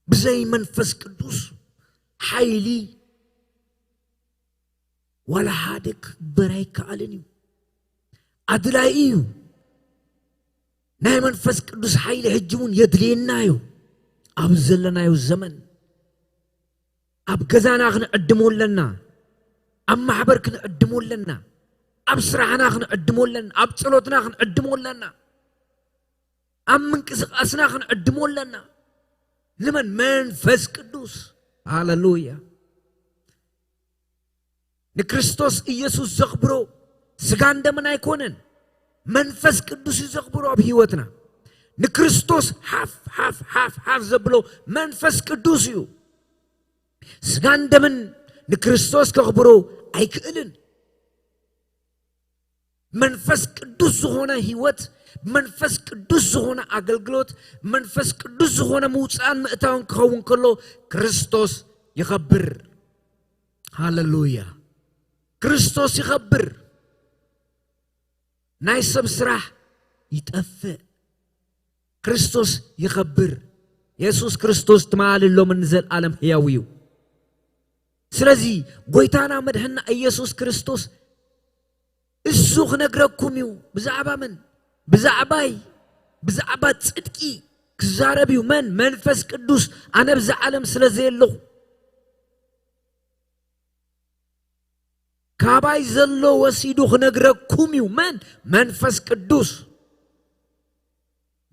ብዘይ መንፈስ ቅዱስ ኃይሊ ወላ ሓደ ክግበር ኣይከኣልን እዩ ኣድላይ እዩ ናይ መንፈስ ቅዱስ ኃይሊ ሕጂ እውን የድልየና እዩ ኣብ ዘለናዮ ዘመን ኣብ ገዛና ክንዕድሞ ኣለና ኣብ ማሕበር ክንዕድሞ ኣለና ኣብ ስራሕና ክንዕድሞ ኣለና ኣብ ጸሎትና ክንዕድሞ ኣለና ኣብ ምንቅስቃስና ክንዕድሞ ኣለና ንመን መንፈስ ቅዱስ ሃሌሉያ ንክርስቶስ ኢየሱስ ዘኽብሮ ስጋን ደምን ኣይኮነን መንፈስ ቅዱስ ዘኽብሮ ኣብ ህይወትና ንክርስቶስ ሓፍ ዘብሎ መንፈስ ቅዱስ እዩ ስጋን ደምን ንክርስቶስ ከኽብሮ ኣይክእልን መንፈስ ቅዱስ ዝኾነ ህይወት መንፈስ ቅዱስ ዝኾነ አገልግሎት መንፈስ ቅዱስ ዝኾነ ሙፃን ምእታውን ክኸውን ከሎ ክርስቶስ ይኸብር ሃሌሉያ ክርስቶስ ይኸብር ናይ ሰብ ስራሕ ይጠፍእ ክርስቶስ ይኸብር ኢየሱስ ክርስቶስ ተማልሎም እንዘልዓለም ሕያው እዩ ስለዚ ጎይታና መድህና ኢየሱስ ክርስቶስ እሱ ክነግረኩም እዩ ብዛዕባ መን ብዛዕባ ጽድቂ ክዛረብ እዩ መን መንፈስ ቅዱስ ኣነ ብዛ ዓለም ስለዘየለኹ ካባይ ዘሎ ወሲዱ ክነግረኩም እዩ መን መንፈስ ቅዱስ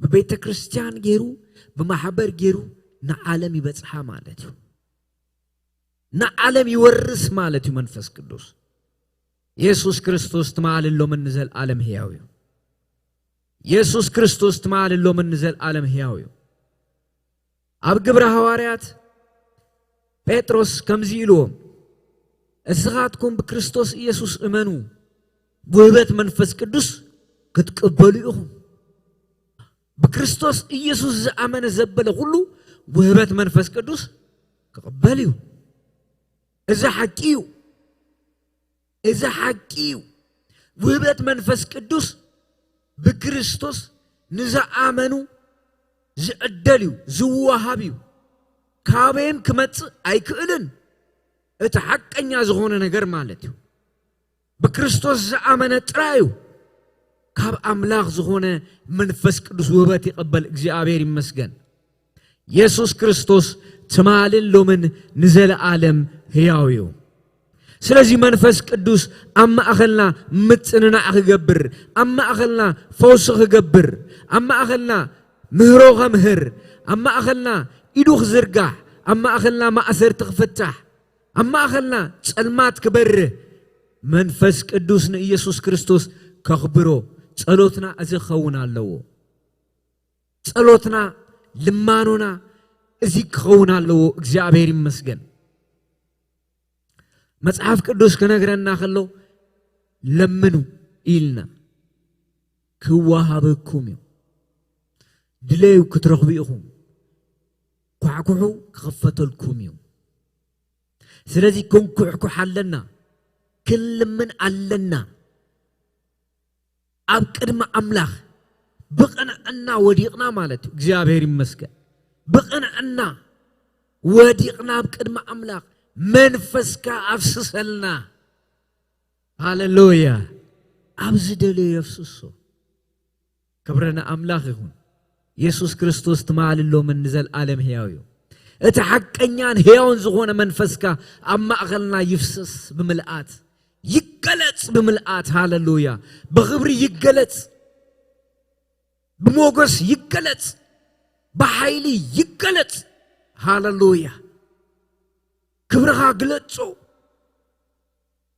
በቤተ ክርስቲያን ገይሩ በማሕበር ገይሩ ንዓለም ይበጽሓ ማለት እዩ ንዓለም ይወርስ ማለት እዩ መንፈስ ቅዱስ ኢየሱስ ክርስቶስ ተማልሎም እንዘልዓለም ሕያው እዩ ኢየሱስ ክርስቶስ ተማልሎም እንዘልዓለም ሕያው እዩ ኣብ ግብረ ሐዋርያት ጴጥሮስ ከምዚ ኢልዎም እስኻትኩም በክርስቶስ ኢየሱስ እመኑ ብውህበት መንፈስ ቅዱስ ክትቀበሉ ኢኹም በክርስቶስ ኢየሱስ ዝኣመነ ዘበለ ሁሉ ውህበት መንፈስ ቅዱስ ክቅበል እዩ እዚ ሓቂ እዩ ውህበት መንፈስ ቅዱስ በክርስቶስ ንዝኣመኑ ዝዕደል እዩ ዝወሃብ እዩ ካበይን ክመጽእ ኣይክእልን እቲ ሓቀኛ ዝኾነ ነገር ማለት እዩ በክርስቶስ ዝኣመነ ጥራይ እዩ ካብ አምላኽ ዝኾነ መንፈስ ቅዱስ ውህበት ይቀበል እግዚአብሔር ይመስገን ኢየሱስ ክርስቶስ ተማልሎምን ንዘለዓለም ሕያው እዩ ስለዚህ መንፈስ ቅዱስ ኣብ ማእኸልና ምጽንናዕ ክገብር ኣብ ማእኸልና ፈውስ ክገብር ኣብ ማእኸልና ምህሮ ከምህር ኣብ ማእኸልና ኢዱ ክዝርጋሕ ኣብ ማእኸልና ማእሰርቲ ክፍታሕ ኣብ ማእኸልና ጸልማት ክበርህ መንፈስ ቅዱስ ንኢየሱስ ክርስቶስ ከኽብሮ ጸሎትና እዚ ክኸውን ኣለዎ ጸሎትና ልማኖና እዚ ክኸውን ኣለዎ እግዚአብሔር ይመስገን መጽሐፍ ቅዱስ ከነግረና ከሎ ለምኑ ኢልና ክዋሃበኩም እዩ ድለዩ ክትረኽቡ ኢኹም ኳዕኩሑ ክኸፈተልኩም እዩ ስለዚህ ክንኩዕኩሕ ኣለና ክንልምን ኣለና ኣብ ቅድመ አምላኽ ብቕንዕና ወዲቕና ማለት እዩ እግዚአብሔር ይመስገን ብቕንዕና ወዲቕና ኣብ ቅድመ አምላኽ መንፈስካ አፍስሰልና ሃሌሉያ ኣብዚ ደልዮ የፍስሶ ክብረና አምላኽ ይሁን ኢየሱስ ክርስቶስ ተማልሎም እንዘልዓለም ሕያው እዩ እቲ ሓቀኛን ሕያውን ዝኾነ መንፈስካ ኣብ ማእኸልና ይፍስስ ብምልአት ይገለጽ ብምልአት ሃሌሉያ በኽብሪ ይገለጽ በሞገስ ይገለጽ በኃይሊ ይገለጽ ሃሌሉያ ክብርኻ ግለጾ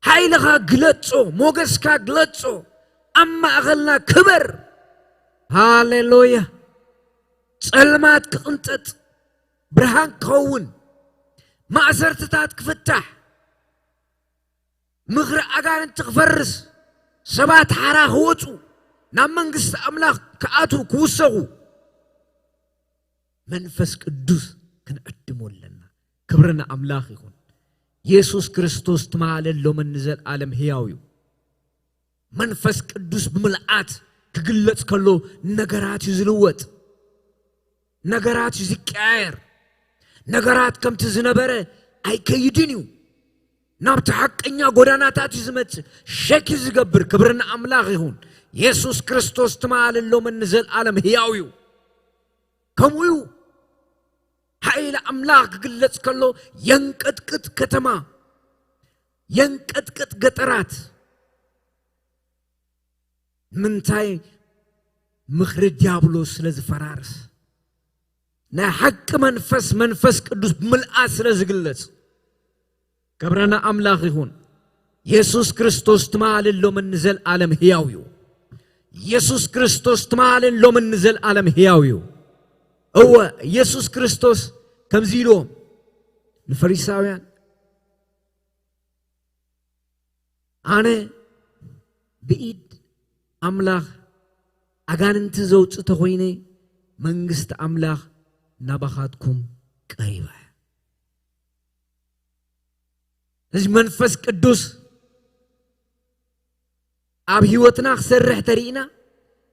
ኃይልኻ ግለጾ ሞገስካ ግለጾ ኣብ ማእኸልና ክበር ሃሌሉያ ጸልማት ክቕንጠጥ ብርሃን ክኸውን ማእሰርትታት ክፍታሕ ምኽሪ ኣጋንንቲ ክፈርስ ሰባት ሓራ ክወፁ ናብ መንግስቲ አምላኽ ክኣቱ ክውሰኹ መንፈስ ቅዱስ ክንዕድሞ ኣለና ክብርና አምላኽ ይኹን ኢየሱስ ክርስቶስ ተማልሎም እንዘልዓለም ሕያው እዩ መንፈስ ቅዱስ ብምልአት ክግለጽ ከሎ ነገራት ይዝልወጥ ነገራት ይዝቀያየር ነገራት ከምቲ ዝነበረ ኣይከይድን እዩ ናብቲ ሓቀኛ ጎዳናታት ዝመጽእ ሸኪ ዝገብር ክብርና አምላኽ ይኹን ኢየሱስ ክርስቶስ ተማልሎም እንዘልዓለም ሕያው እዩ ከምኡ እዩ ኃይል አምላኽ ክግለጽ ከሎ የንቀጥቅጥ ከተማ የንቀጥቅጥ ገጠራት ምንታይ ምኽሪ ዲያብሎስ ስለዝፈራርስ ናይ ሓቂ መንፈስ ቅዱስ ብምልአት ስለዝግለጽ ክብረና አምላኽ ይኹን ኢየሱስ ክርስቶስ ተማልሎም እንዘልዓለም ሕያው እዩ ኢየሱስ ክርስቶስ ተማልሎም እንዘልዓለም ሕያው እዩ እወ ኢየሱስ ክርስቶስ ከምዚ ኢሎም ንፈሪሳውያን ኣነ ብኢድ أملاخ أغاننت زوج تخويني منغست أملاخ نبخاتكم قريبة لازم منفس قدوس أب هيوتنا خسرح ترينا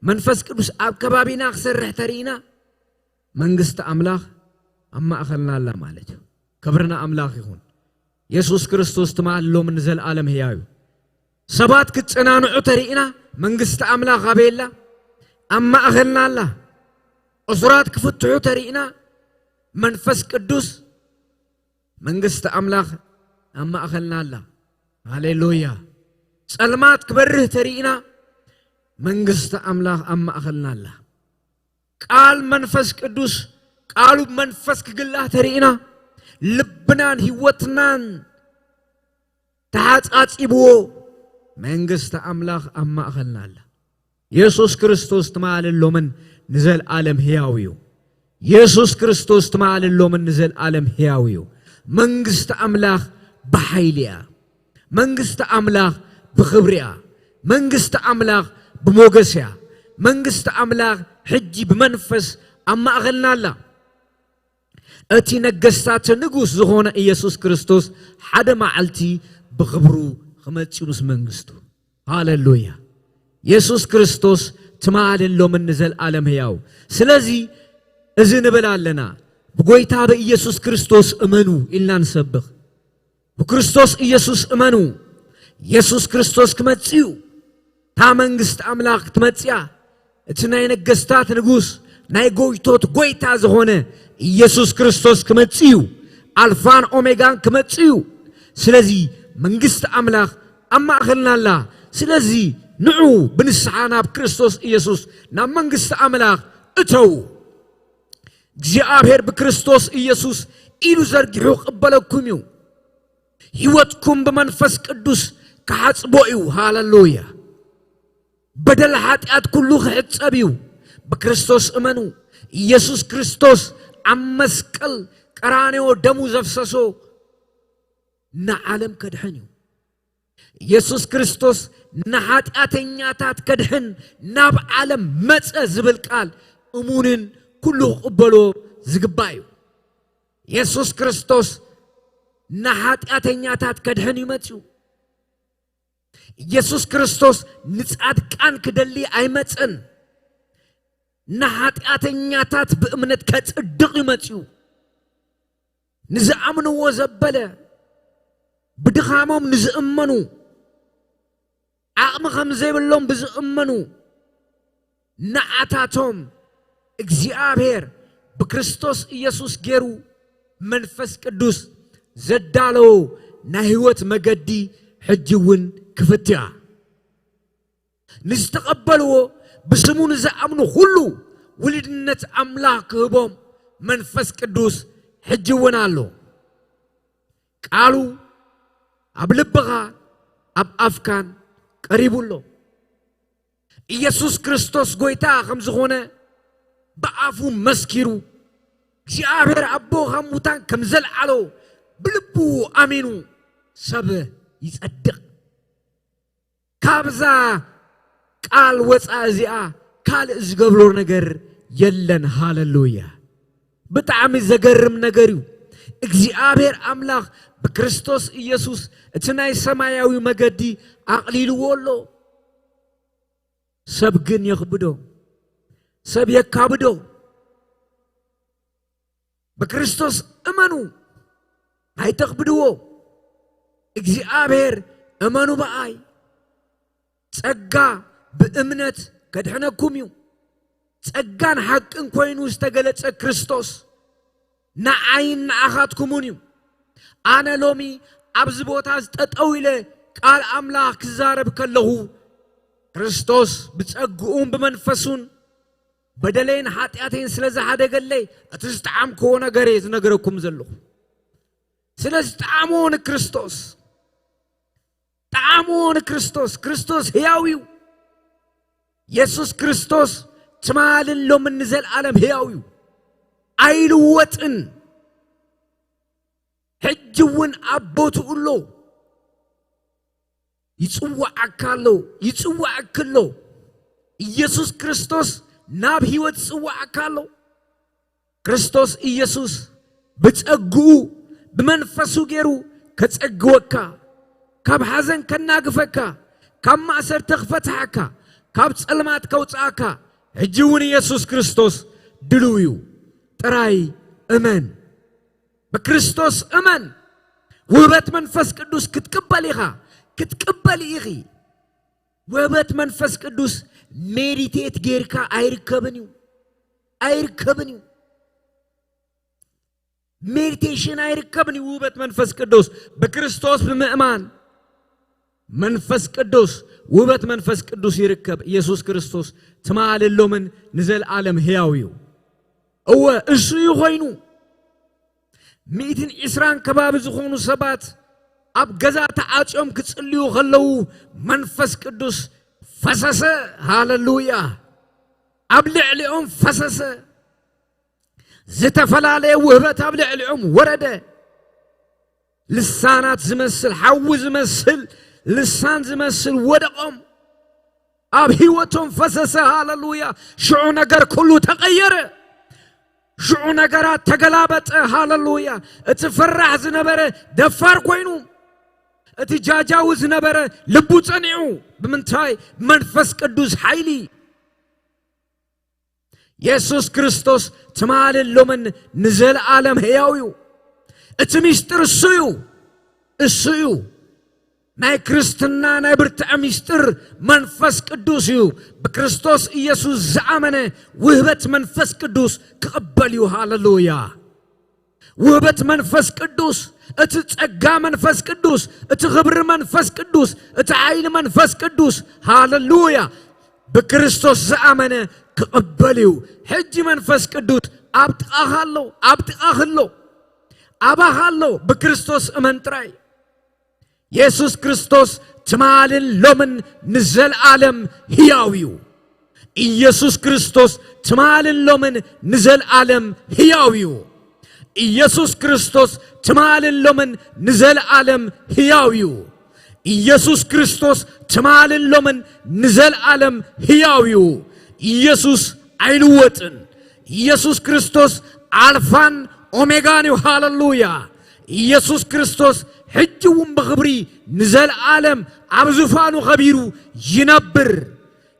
منفس قدوس أب كبابينا خسرح ترينا منغست أملاخ أما أخلنا الله مالته كبرنا أملاخ يكون يسوس كريستوس تمال لو من زل عالم هياوي سبات كتنانعو ترينا منغست أملاخ غابيلا أما أخلنا الله أسرات كفتعو ترينا منفس قدوس منغست أملاخ أما أخلنا الله هاليلويا سلمات كبره ترينا منغست أملاخ أما أخلنا الله قال منفس قدوس قالوا منفس كقلاه ترينا لبنان هيوتنان تحت أتيبو منغست أملاخ أما أخلنا الله يسوس كريستوس تمال اللومن نزل عالم هياويو يسوس كريستوس تمال اللومن نزل عالم هياويو منغست أملاخ بحيليا منغست أملاخ بخبريا منغست أملاخ بموغسيا منغست أملاخ حجي بمنفس أما أغلنا الله أتي نغستات نغوس زغونا يسوس كريستوس حدا معلتي بخبرو خمتي مس منغستو هاليلويا يسوس كريستوس تمال اللو من نزل عالم هياو سلازي إذن بلالنا بقويتا بإيسوس كريستوس أمنو إلا نسبخ بكريستوس إيسوس أمنو يسوس كريستوس كمتسيو تا منغست أملاك تمتسيا اتناي نغستات نغوس ناي قويتوت قويتا زغونه يسوس كريستوس كمتسيو ألفان أوميغان كمتسيو سلازي منغست أملاك أما أخلنا الله سلازي نعو بنسحانا بكريستوس إيسوس نا منغست أملاك اتو እግዚአብሔር በክርስቶስ ኢየሱስ ኢሉ ዘርግሑ ቅበለኩምዩ ሕይወትኩም በመንፈስ ቅዱስ ከሐጽቦዩ ሃሌሉያ በደል ኃጢአት ኩሉ ከሕጸብዩ በክርስቶስ እመኑ ኢየሱስ ክርስቶስ አመስቀል ቀራንዮ ደሙ ዘፍሰሶ ንዓለም ከድሕን ኢየሱስ ክርስቶስ ንኃጢአተኛታት ከድሕን ናብ ዓለም መጸ ዝብል ቃል እሙንን كله قبلو زغبايو يسوس كريستوس نحاتياتنياتات كدهن يمتيو يسوس كريستوس نصادقان كدلي ايمصن نحاتياتنياتات بامنت كصدق يمتيو نزامنو وزبله بدخامم نزامنو عقم خمزيبلهم بزامنو نعاتاتهم እግዚአብሔር በክርስቶስ ኢየሱስ ገሩ መንፈስ ቅዱስ ዘዳለው ናህይወት መገዲ ሕጅውን ክፍትያ ንስተቀበልዎ በስሙን ዘአምኑ ሁሉ ውልድነት አምላክ ህቦም መንፈስ ቅዱስ ሕጅውን አሎ ቃሉ አብልብኻ አብ አፍካን ቀሪቡሎ ኢየሱስ ክርስቶስ ጎይታ ከምዝኾነ بأفو مسكيرو እግዚአብሔር አቦ ኸሙታን ከምዘልዓሎ ብልቡ አሚኑ ሰብ ይጸድቅ ካብዛ ቃል ወፃ እዚኣ ካልእ ዝገብሮ ነገር የለን ሃሌሉያ ብጣዕሚ ዘገርም ነገር እዩ እግዚአብሔር አምላክ በክርስቶስ ኢየሱስ እቲ ናይ ሰማያዊ መገዲ አቅሊልዎ ኣሎ ሰብ ግን ይኽብዶ ሰብ የካብዶ በክርስቶስ እመኑ አይተኽብድዎ እግዚአብሔር እመኑ በአይ ጸጋ በእምነት ከድሕነኩም እዩ ጸጋን ሐቅን ኮይኑ ዝተገለጸ ክርስቶስ ንዓይን ንኣኻትኩምን እዩ ኣነ ሎሚ ኣብዚ ቦታ ዝጠጠው ኢለ ቃል ኣምላኽ ክዛረብ ከለኹ ክርስቶስ ብጸግኡን ብመንፈሱን بدلين حاتياتين سلازا هذا قال لي أتستعم كونا غريز نغركم زلو سلاز تعامون كريستوس تعامون كريستوس كريستوس هياويو يسوس كريستوس تمال اللو من نزل عالم هياويو عيلو وطن حجون أبوتو اللو يتسوى عكالو يتسوى عكالو ኢየሱስ ክርስቶስ ናብ ሕይወት ጽዋዕካሎ ክርስቶስ ኢየሱስ ብጸግኡ ብመንፈሱ ገይሩ ከጸግወካ ካብ ሓዘን ከናግፈካ ካብ ማእሰር ተኽፈትሓካ ካብ ጸልማት ከውጽኣካ ሕጂ እውን ኢየሱስ ክርስቶስ ድልው እዩ ጥራይ እመን በክርስቶስ እመን ውህበት መንፈስ ቅዱስ ክትቅበል ኢኻ ክትቅበል ኢኺ ውህበት መንፈስ ቅዱስ ሜዲቴት ጌርካ አይርከብን እዩ ሜዲቴሽን አይርከብን ውህበት መንፈስ ቅዱስ በክርስቶስ ብምእማን መንፈስ ቅዱስ ውህበት መንፈስ ቅዱስ ይርከብ ኢየሱስ ክርስቶስ ትማልሎምን ንዘለዓለም ሕያው እዩ እወ እሱ ይኾይኑ 120 ከባቢ ዝኾኑ ሰባት ኣብ ገዛ ተዓጽዮም ክጽልዩ ከለዉ መንፈስ ቅዱስ ፈሰሰ ሃሌሉያ ኣብ ልዕሊኦም ፈሰሰ ዝተፈላለየ ውህበት ኣብ ልዕሊኦም ወረደ ልሳናት ዝመስል ሓዊ ዝመስል ልሳን ዝመስል ወደቆም ኣብ ሕይወቶም ፈሰሰ ሃሌሉያ ሽዑ ነገር ኩሉ ተቀየረ ሽዑ ነገራት ተገላበጠ ሃሌሉያ እቲ ፈራህ ዝነበረ ደፋር ኮይኑ እቲ ጃጃው ዝነበረ ልቡ ጸኒዑ ብምንታይ መንፈስ ቅዱስ ኃይሊ ኢየሱስ ክርስቶስ ትማልሎምን ንዘለዓለም ሕያው እዩ እቲ ምስጢር እሱ እዩ ናይ ክርስትና ናይ ብርትዕ ምስጢር መንፈስ ቅዱስ እዩ በክርስቶስ ኢየሱስ ዝኣመነ ውህበት መንፈስ ቅዱስ ክቅበል እዩ ሃሌሉያ ውህበት መንፈስ ቅዱስ እቲ ጸጋ መንፈስ ቅዱስ እቲ ክብሪ መንፈስ ቅዱስ እቲ ኃይሊ መንፈስ ቅዱስ ሃሌሉያ በክርስቶስ ዝኣመነ ክቅበል እዩ ሕጂ መንፈስ ቅዱስ ኣብ ጥቓኸሎ ኣባኻሎ በክርስቶስ እመን ጥራይ ኢየሱስ ክርስቶስ ትማልሎምን ንዘለዓለም ሕያው እዩ ኢየሱስ ክርስቶስ ትማልሎምን ንዘለዓለም ሕያው እዩ ኢየሱስ ክርስቶስ ትማልሎምን ንዘለዓለም ሕያው እዩ ኢየሱስ ክርስቶስ ትማልሎምን ንዘለዓለም ሕያው እዩ ኢየሱስ አይልወጥን ኢየሱስ ክርስቶስ አልፋን ኦሜጋን እዩ ሃሌሉያ ኢየሱስ ክርስቶስ ሕጅውን በኽብሪ ንዘለዓለም ኣብ ዙፋኑ ኸቢሩ ይነብር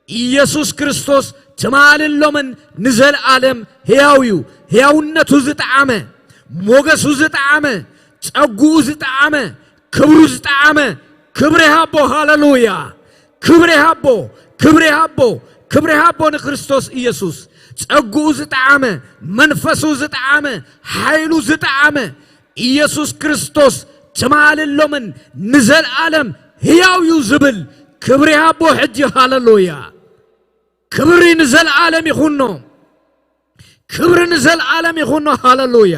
ኢየሱስ ክርስቶስ ትማልሎምን ንዘለዓለም ሕያው እዩ ሕያውነቱ ዝጠዓመ ሞገሱ ዝጠዓመ ጸጉኡ ዝጠዓመ ክብሩ ዝጠዓመ ክብሪ ሃቦ ሃሌሉያ ክብሪ ሃቦ ንክርስቶስ ኢየሱስ ጸጉኡ ዝጠዓመ መንፈሱ ዝጠዓመ ኃይሉ ዝጠዓመ ኢየሱስ ክርስቶስ ትማልሎምን ንዘለዓለም ሕያው እዩ ዝብል ክብሪ ሃቦ ሕጂ ሃሌሉያ ክብሪ ንዘለዓለም ይኹኖ ሃሌሉያ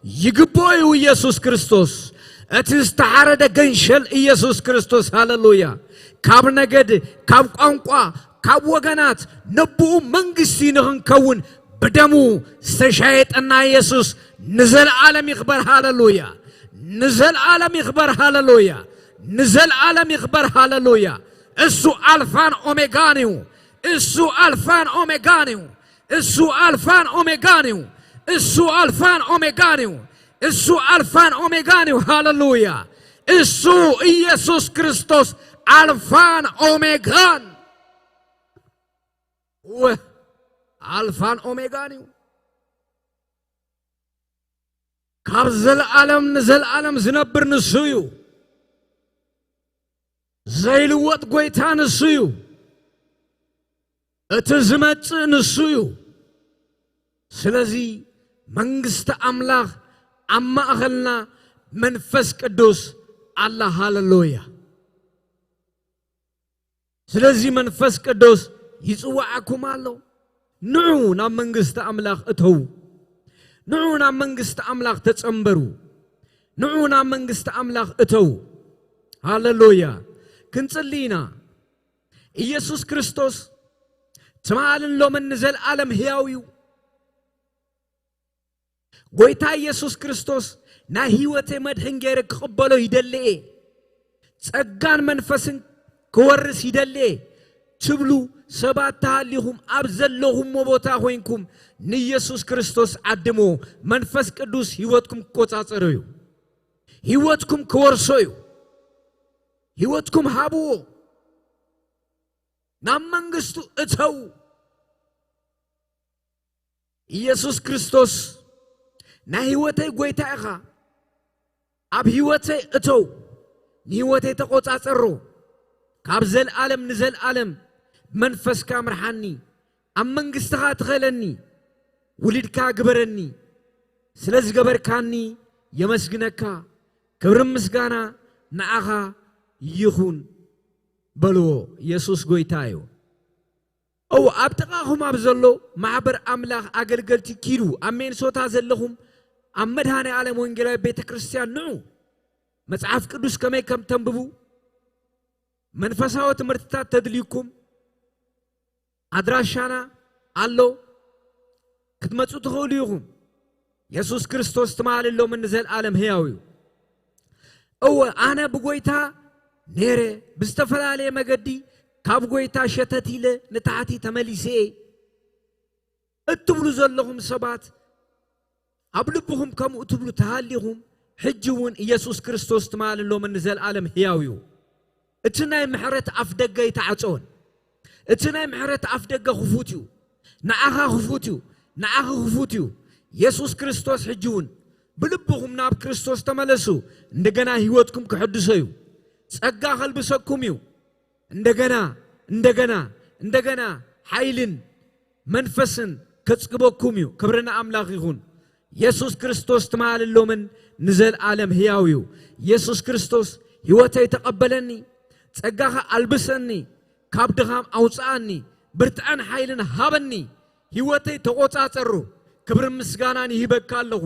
ይግባእ ኢየሱስ ክርስቶስ እቲ ዝተሓረደ ገንሸል ኢየሱስ ክርስቶስ ሃሌሉያ ካብ ነገድ ካብ ቋንቋ ካብ ወገናት ነብኡ መንግስቲ ንኽንከውን በደሙ ዝተሻየጠና ኢየሱስ ንዘለዓለም ይኽበር ሃሌሉያ ንዘለዓለም ይኽበር ሃሌሉያ እሱ አልፋን ኦሜጋን እዩ እሱ አልፋን ኦሜጋን እዩ ሃሌሉያ እሱ ኢየሱስ ክርስቶስ አልፋን ኦሜጋን አልፋን ኦሜጋን እዩ ካብ ዘለዓለም ንዘለዓለም ዝነብር ንሱ እዩ ዘይልወጥ ጐይታ ንሱ እዩ እቲ ዝመጽእ ንሱ እዩ ስለዚ መንግሥተ አምላኽ ኣብ ማእኸልና መንፈስ ቅዱስ አላ ሃሌሉያ ስለዚ መንፈስ ቅዱስ ይጽዋዓኩም ኣሎ ንዑ ናብ መንግሥተ አምላኽ እተው ንዑ ናብ መንግሥተ አምላኽ ተጸምበሩ ንዑ ናብ መንግሥተ አምላኽ እተው ሃሌሉያ ክንጽልይና ኢየሱስ ክርስቶስ ትማልሎምን ንዘለዓለም ሕያው እዩ ጐይታ ኢየሱስ ክርስቶስ ናይ ሕይወተይ መድሕን ገይረ ክቕበሎ ይደልየ ጸጋን መንፈስን ክወርስ ይደልየ تبلو سبات تهاليهم أبزلهم وبوتا خوينكم نيسوس كريستوس عدمو منفس قدوس هيوتكم كوتاصريو هيوتكم كورسويو هيوتكم هابو نام منغستو اتو يسوس كريستوس نا هيوتي غويتا اخا اب هيوتي اتو هيوتي تقوتاصرو كابزل عالم نزل عالم منفس كامرحاني ام منغستها تخلني ولدكا غبرني سلاز غبركاني يمسغنكا كبر مسغانا نعها يخون بلو يسوس غويتايو او ابتقاهم ابزلو معبر املاح اغلغلتي كيلو امين سوتا زلهم امدهاني عالم وانجيلاي بيت كريستيان نو مصحف قدوس كمي كم تنببو منفساو تمرتات تدليكم አድራሻና አለው ክትመጹ ትኸውልዩኹም ኢየሱስ ክርስቶስ ተማልሎ ምን ዘልዓለም ሕያውዩ እወ አነ ብጎይታ ነረ ብዝተፈላለየ መገዲ ካብ ጎይታ ሸተት ኢለ ንታሕቲ ተመሊሴ እትብሉ ዘለኹም ሰባት ኣብ ልብኹም ከምኡ ትብሉ ተሃሊኹም ሕጂ እውን ኢየሱስ ክርስቶስ ተማልሎ ምን ዘልዓለም ሕያውዩ እቲ ናይ ምሕረት ኣፍ ደገ ይተዓጾን اتناي محرت افدغ خفوتيو نعها خفوتيو نعها خفوتيو يسوع كريستوس حجون بلبهم ناب كريستوس تملسو እንደገና ህይወትኩም ከሐድሰዩ ጸጋ ኸልብሰኩምዩ እንደገና ኃይልን መንፈስን ከጽግበኩምዩ ክብርና አምላክ ይሁን ኢየሱስ ክርስቶስ ተማልሎምን ንዘል ዓለም ሕያውዩ ኢየሱስ ክርስቶስ ህይወተይ ተቀበለኒ ጸጋኸ አልብሰኒ ካብድኻም አውጻኒ ብርታን ኃይልን ሃበኒ ህይወተይ ተቆጻጸሩ ክብር ምስጋናን ይበካለሁ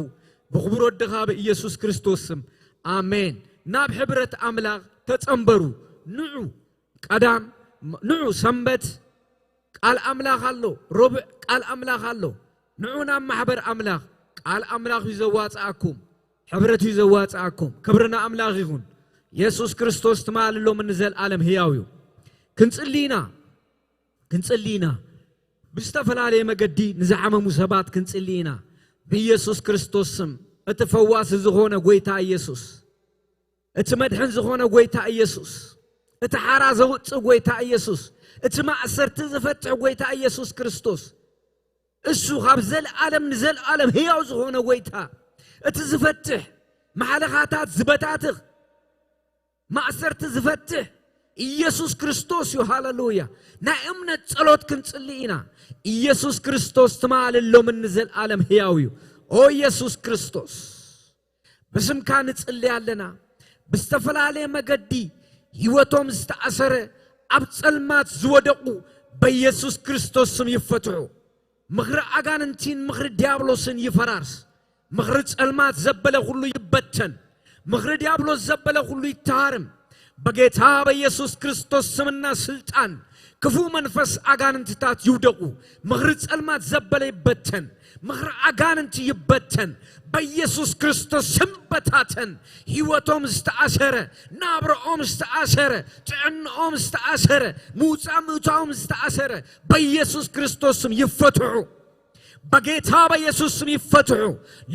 በክብር ወደኻ በኢየሱስ ክርስቶስም አሜን ናብ ሕብረት አምላክ ተጸምበሩ ንዑ ቀዳም ንዑ ሰንበት ቃል አምላክ አሎ ሮብዕ ቃል አምላክ አሎ ንዑና ማህበር አምላክ ቃል አምላክ ይዘዋጻአኩም ሕብረት ይዘዋጻአኩም ክብርና አምላክ ይሁን ኢየሱስ ክርስቶስ ተማልሎ ምን ዘል ዓለም ሕያውዩ ክንጽሊና ብስተፈላለየ መገዲ ንዝዓመሙ ሰባት ክንጽሊና በኢየሱስ ክርስቶስ ስም እትፈዋስ ዝኾነ ጎይታ ኢየሱስ እትመድሕን ዝኾነ ጎይታ ኢየሱስ እትሓራ ዘውጽእ ጎይታ ኢየሱስ እትማእሰርቲ ዝፈትሕ ጎይታ ኢየሱስ ክርስቶስ እሱ ካብ ዘለዓለም ንዘለዓለም ሕያው ዝኾነ ጎይታ እትዝፈትሕ ማሕለኻታት ዝበታትኽ ማእሰርቲ ዝፈትሕ ኢየሱስ ክርስቶስ ዩ ሃሌሉያ ናይ እምነት ጸሎት ክንጽሊና ኢየሱስ ክርስቶስ ተማልሎ ምን ዘልዓለም ሕያውዩ ኦ ኢየሱስ ክርስቶስ በስምካ ንጽልያለና ብስተፈላለየ መገዲ ህይወቶም ዝተኣሰረ ኣብ ጸልማት ዝወደቁ በኢየሱስ ክርስቶስ ስም ይፈትሑ ምኽሪ አጋንንቲን ምኽሪ ዲያብሎስን ይፈራርስ ምኽሪ ጸልማት ዘበለ ሁሉ ይበተን ምኽሪ ዲያብሎስ ዘበለ ሁሉ ይታርም በጌታ በኢየሱስ ክርስቶስ ስምና ስልጣን ክፉ መንፈስ አጋንንታት ይውደቁ ምኽሪ ጸልማት ዘበለ ይበተን ምኽሪ አጋንንት ይበተን በኢየሱስ ክርስቶስ ስም በታተን ህይወቶም ዝተአሰረ ናብሮኦም ዝተአሰረ ጥዕናኦም ዝተአሰረ ሙጻምታኦም ዝተአሰረ በኢየሱስ ክርስቶስ ስም ይፈትሑ በጌታ በኢየሱስ ስም ይፈትሑ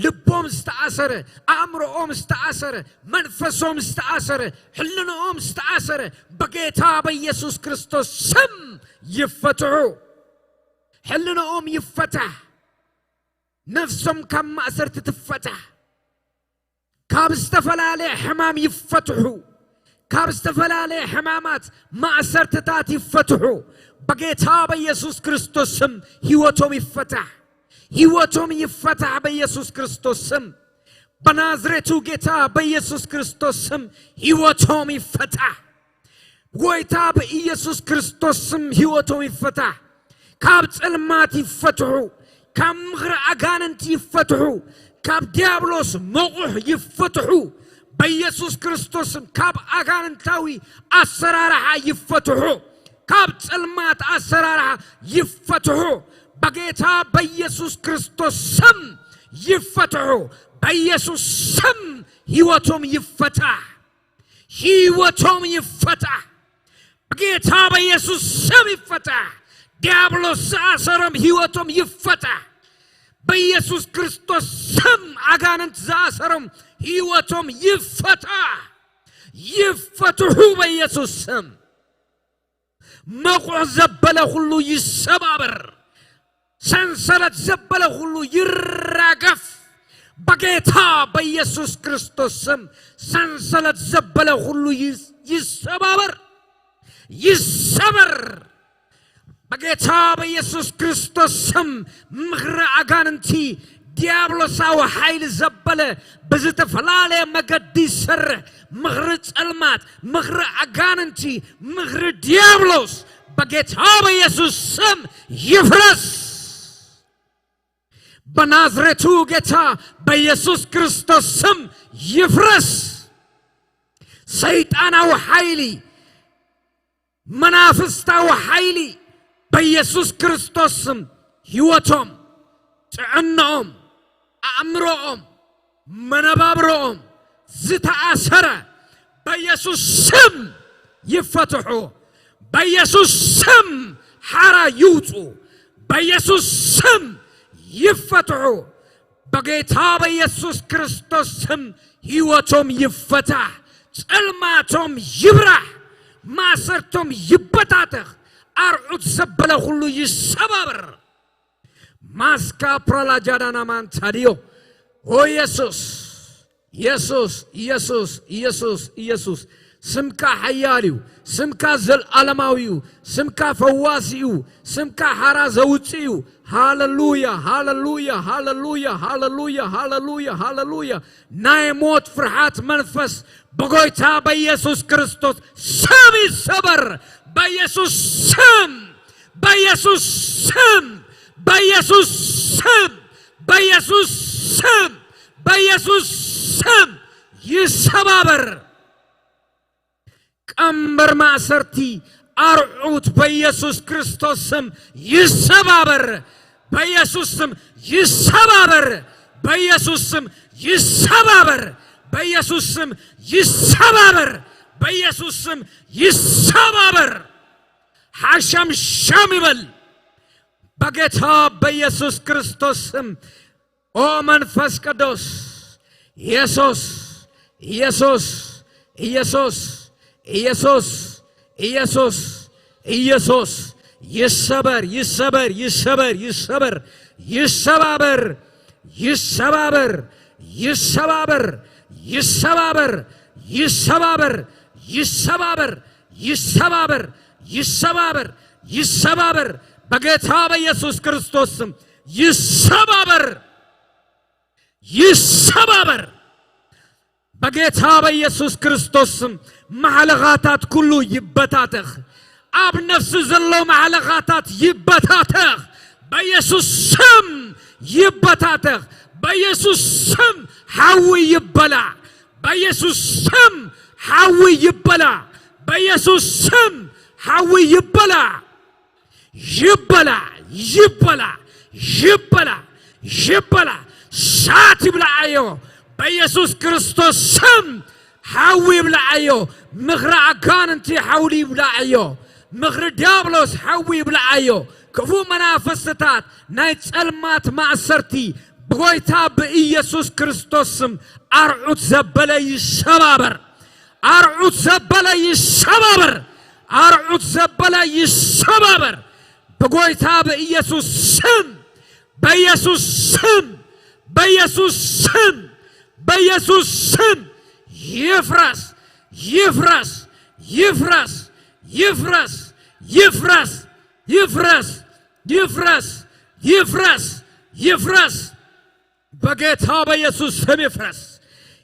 ልቦም ዝተአሰረ አእምሮኦም ዝተአሰረ መንፈሶም ዝተአሰረ ህልናኦም ዝተአሰረ በጌታ በኢየሱስ ክርስቶስ ስም ይፈትሑ ህልናኦም ይፈታሕ ነፍሶም ካብ ማእሰርቲ ትፈታሕ ካብ ዝተፈላለዩ ሕማም ይፈትሑ ካብ ዝተፈላለዩ ሕማማት ማእሰርትታት ይፈትሑ በጌታ በኢየሱስ ክርስቶስ ስም ህይወቶም ይፈታሕ ህይወቶም ይፈታሕ በኢየሱስ ክርስቶስ ስም በናዝሬቱ ጌታ በኢየሱስ ክርስቶስ ስም ህይወቶም ይፈታሕ ጎይታ በኢየሱስ ክርስቶስ ስም ህይወቶም ይፈታሕ ካብ ጸልማት ይፈትሑ ካብ ምኽሪ አጋንንት ይፈትሑ ካብ ዲያብሎስ መቁሕ ይፈትሑ በኢየሱስ ክርስቶስ ስም ካብ አጋንንታዊ አሰራራሓ ይፈትሑ ካብ ጸልማት አሰራራሓ ይፈትሑ በጌታ በኢየሱስ ክርስቶስ ስም ይፈትሑ በኢየሱስ ስም ህይወቶም ይፈታሕ ህይወቶም ይፈታሕ በጌታ በኢየሱስ ስም ይፈታ። ዲያብሎስ ዘአሰረም ሕይወቶም ይፈታ በኢየሱስ ክርስቶስ ስም። አጋንንት ዘአሰረም ሕይወቶም ይፈታ ይፈትሑ በኢየሱስ ስም። መቁዕ ዘበለ ሁሉ ይሰባበር። ሰንሰለት ዘበለ ሁሉ ይራገፍ በጌታ በኢየሱስ ክርስቶስ ስም። ሰንሰለት ዘበለ ሁሉ ይሰባበር ይሰበር በጌታ በኢየሱስ ክርስቶስ ስም። ምኽረ አጋንንቲ ዲያብሎሳዊ ኃይል ዘበለ በዝተፈላለየ መገዲ ይሰርሕ ምኽሪ ጸልማት ምኽሪ አጋንንቲ ምኽሪ ዲያብሎስ በጌታ በኢየሱስ ስም ይፍረስ በናዝሬቱ ጌታ በኢየሱስ ክርስቶስ ስም ይፍረስ። ሰይጣናዊ ኃይሊ መናፍስታዊ ኃይሊ በኢየሱስ ክርስቶስ ስም ሕይወቶም ጥዕናኦም አእምሮኦም መነባብሮኦም ዝተአሰረ በኢየሱስ ስም ይፈትሑ በኢየሱስ ስም ሐራ ይውጡ በኢየሱስ ስም ይፈትሑ በጌታ በኢየሱስ ክርስቶስ ስም። ሕይወቶም ይፈታ ጽልማቶም ይብራህ ማሰርቶም ይበታተኽ አርዑት ዘበለ ሁሉ ይሰባበር። ማስካ ፕራላጃዳና ማንታዲዮ ኦ ኢየሱስ ኢየሱስ ኢየሱስ ኢየሱስ ኢየሱስ ስምካ ኃያልዩ ስምካ ዘለዓለማዊዩ ስምካ ፈዋሲዩ ስምካ ሐራ ዘውፅዩ። ሃሌሉያ ሃሌሉያ ሃሌሉያ ሃሌሉያ ሃሌሉያ ሃሌሉያ። ናይ ሞት ፍርሃት መንፈስ በጌታ በኢየሱስ ክርስቶስ ስም ይሰበር በኢየሱስ ስም በኢየሱስ ስም በኢየሱስ ስም በኢየሱስ ስም በኢየሱስ ስም ይሰባበር። ቀንበር ማሰርቲ አርዑት በኢየሱስ ክርስቶስ ስም ይሰባበር በኢየሱስ ስም ይሰባበር በኢየሱስ ስም ይሰባበር በኢየሱስ ስም ይሰባበር በኢየሱስ ስም ይሰባበር። ሐሸም ሸም ይበል በጌታ በኢየሱስ ክርስቶስ ስም። ኦ መንፈስ ቅዱስ ኢየሱስ ኢየሱስ ኢየሱስ ኢየሱስ ኢየሱስ ኢየሱስ ይሰበር ይሰበር ይሰበር ይሰበር ይሰባበር ይሰባበር ይሰባበር ይሰባበር ይሰባበር ይሰባበር ይሰባበር ይሰባበር ይሰባበር በጌታ በኢየሱስ ክርስቶስ ስም ይሰባበር ይሰባበር በጌታ በኢየሱስ ክርስቶስ ስም። ማዕለኻታት ኩሉ ይበታተኽ አብ ነፍስ ዘሎ ማዕለኻታት ይበታተኽ በኢየሱስ ስም ይበታተኽ በኢየሱስ ስም ሐዊ ይበላ በኢየሱስ ስም ሐዊ ይበላ በኢየሱስ ስም ሐዊ ይበላ ይበላ ይበላ ይበላ ይበላ ሳት ይብላዮ በኢየሱስ ክርስቶስ ስም ሐዊ ይብላዮ። ምኽረ አጋንንቲ ሐውሊ ይብላዮ ምኽረ ዲያብሎስ ሐዊ ይብላዮ። ክፉ መናፍስታት ናይ ጸልማት ማእሰርቲ በጌታ በኢየሱስ ክርስቶስ ስም አርዑት ዘበለ ይሰባበር አርዑት ዘበለ ይሰባበር አርዑት ዘበለ ይሰባበር በጌታ በኢየሱስ ስም በኢየሱስ ስም በኢየሱስ ስም በኢየሱስ ስም ይፍረስ ይፍረስ ይፍረስ ይፍረስ ይፍረስ ይፍረስ ይፍረስ ይፍረስ ይፍረስ በጌታ በኢየሱስ ስም ይፍረስ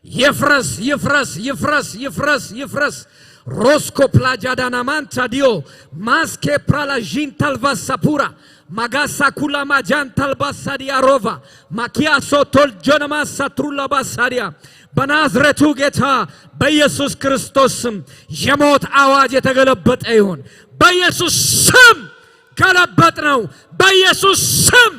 ይፍረስ ይፍረስ ይፍረስ ይፍረስ ይፍረስ። ሮስኮ ፕላጃዳና ማንታዲዮ ማስኬ ፕራላጂን ታልቫሳፑራ ማጋሳ ኩላ ማጃን ታልባሳዲያ ሮቫ ማኪያሶ ቶልጆነማ ሳትሩላ ባሳዲያ በናዝሬቱ ጌታ በኢየሱስ ክርስቶስ ስም የሞት አዋጅ የተገለበጠ ይሁን። በኢየሱስ ስም ገለበጥ ነው። በኢየሱስ ስም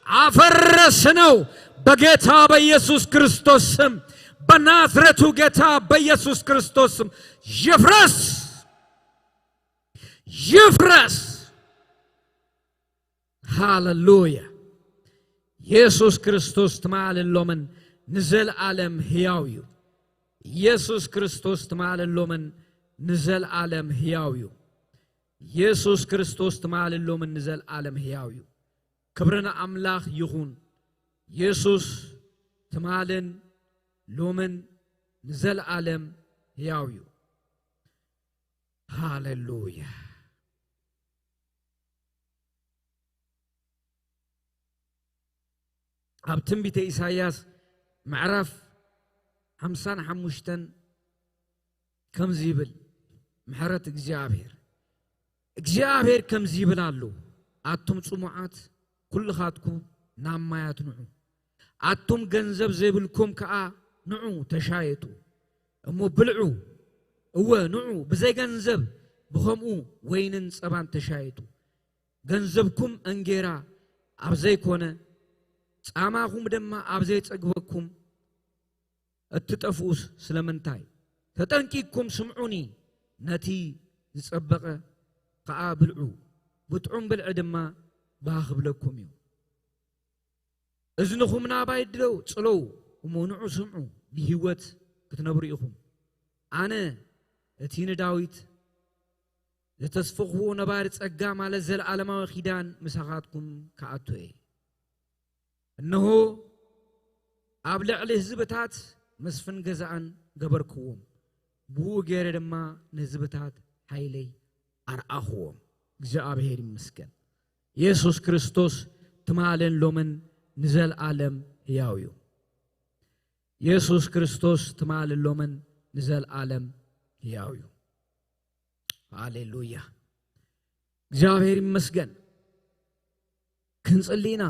አፈረስ ነው። በጌታ በኢየሱስ ክርስቶስ ስም በናዝሬቱ ጌታ በኢየሱስ ክርስቶስ ስም ይፍረስ ይፍረስ። ሃሌሉያ ኢየሱስ ክርስቶስ ትማልሎምን ንዘለዓለም ሕያው እዩ። ኢየሱስ ክርስቶስ ትማልሎምን ንዘለዓለም ሕያው እዩ። ኢየሱስ ክርስቶስ ትማልሎምን ንዘለዓለም ሕያው እዩ። ክብርና አምላኽ ይኹን። ኢየሱስ ትማልን ሎምን ንዘለዓለም ሕያው እዩ። ሃሌሉያ ኣብ ትንቢተ ኢሳይያስ ምዕራፍ 55 ከምዚ ይብል ምሕረት እግዚአብሔር ከምዚ ይብል ኣሎ አቱም ጽሙዓት ኩልኻትኩም ናብ ማያት ንዑ አቱም ገንዘብ ዘይብልኩም ከኣ ንዑ ተሻየጡ እሞ ብልዑ እወ ንዑ ብዘይ ገንዘብ ብኸምኡ ወይንን ጸባን ተሻየጡ ገንዘብኩም እንጌራ ኣብ ዘይኮነ ጻማኹም ደማ ኣብ ዘይጸግበኩም እትጠፍኡስ ስለምንታይ ተጠንቂቅኩም ስምዑኒ ነቲ ዝጸበቐ ከኣ ብልዑ ብጥዑም ብልዕ ድማ ባኽብለኩም እዩ እዝንኹም ናባይ ድለው ጽለው እሞ ንዑ ስምዑ ብህይወት ክትነብሩ ኢኹም ኣነ እቲ ንዳዊት ዘተስፍኽዎ ነባሪ ጸጋ ማለት ዘለዓለማዊ ኺዳን ምሳኻትኩም ከኣቱ እየ እነሆ ኣብ ልዕሊ ህዝብታት መስፍን ገዛእን ገበርክዎም ብኡ ገይረ ድማ ንህዝብታት ሓይለይ ኣርኣኽዎም እግዚአብሔር ይመስገን ኢየሱስ ክርስቶስ ትማልን ሎምን ንዘለዓለም ሕያው እዩ ኢየሱስ ክርስቶስ ትማልን ሎምን ንዘለዓለም ሕያው እዩ ሃሌሉያ እግዚአብሔር ይመስገን ክንጽሊና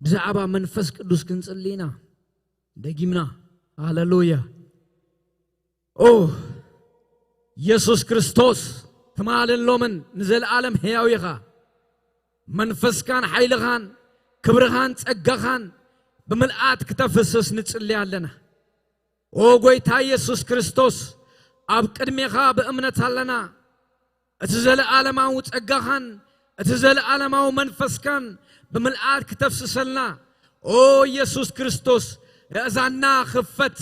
ብዛዕባ መንፈስ ቅዱስ ክንጽሊና ደጊምና ሃሌሉያ ኦ ኢየሱስ ክርስቶስ ትማልን ሎምን ንዘለዓለም ሕያው ኢኻ መንፈስካን ኃይልኻን ክብርኻን ጸጋኻን ብምልአት ክተፈስስ ንጽልይ ኣለና ኦ ጎይታ ኢየሱስ ክርስቶስ ኣብ ቅድሜኻ ብእምነት ኣለና እቲ ዘለዓለማዊ ጸጋኻን እቲ ዘለዓለማዊ መንፈስካን ብምልአት ክተፍስሰልና ኦ ኢየሱስ ክርስቶስ ረእዛና ክፈት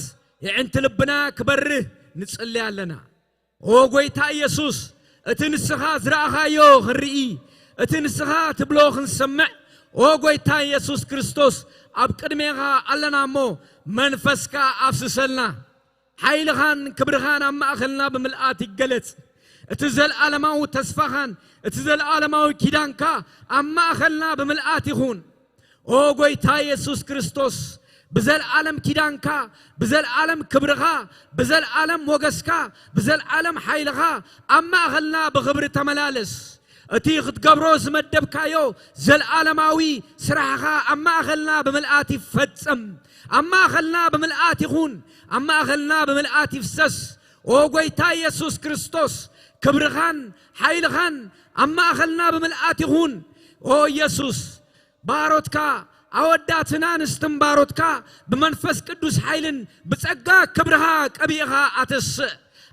የዕንቲ ልብና ክበርህ ንጽልይ ኣለና ኦ ጎይታ ኢየሱስ እቲ ንስኻ ዝረኣኻዮ ክንርኢ እቲ ንስኻ ትብሎ ክንሰምዕ ኦ ጎይታ ኢየሱስ ክርስቶስ ኣብ ቅድሜኻ ኣለና እሞ መንፈስካ ኣፍስሰልና ኃይልኻን ክብርኻን ኣብ ማእኸልና ብምልአት ይገለጽ እቲ ዘለዓለማዊ ተስፋኻን እቲ ዘለዓለማዊ ኪዳንካ ኣብ ማእኸልና ብምልአት ይኹን ኦ ጎይታ ኢየሱስ ክርስቶስ بزلعالم كيدانكا بزلعالم كبرغا بزلعالم موغسكا بزلعالم حيلغا أما أغلنا بغبر تملالس أتي خد قبروز مدبكايو زلعالماوي سرحغا أما أغلنا بملآتي فتسم أما أغلنا بملآتي خون أما أغلنا بملآتي فسس وغويتا يسوس كريستوس كبرغان حيلغان أما أغلنا بملآتي خون أو يسوس باروتكا أوداتنا نستنباروتكا بمنفس قدوس حيلن بتسقى كبرها كبيها أتس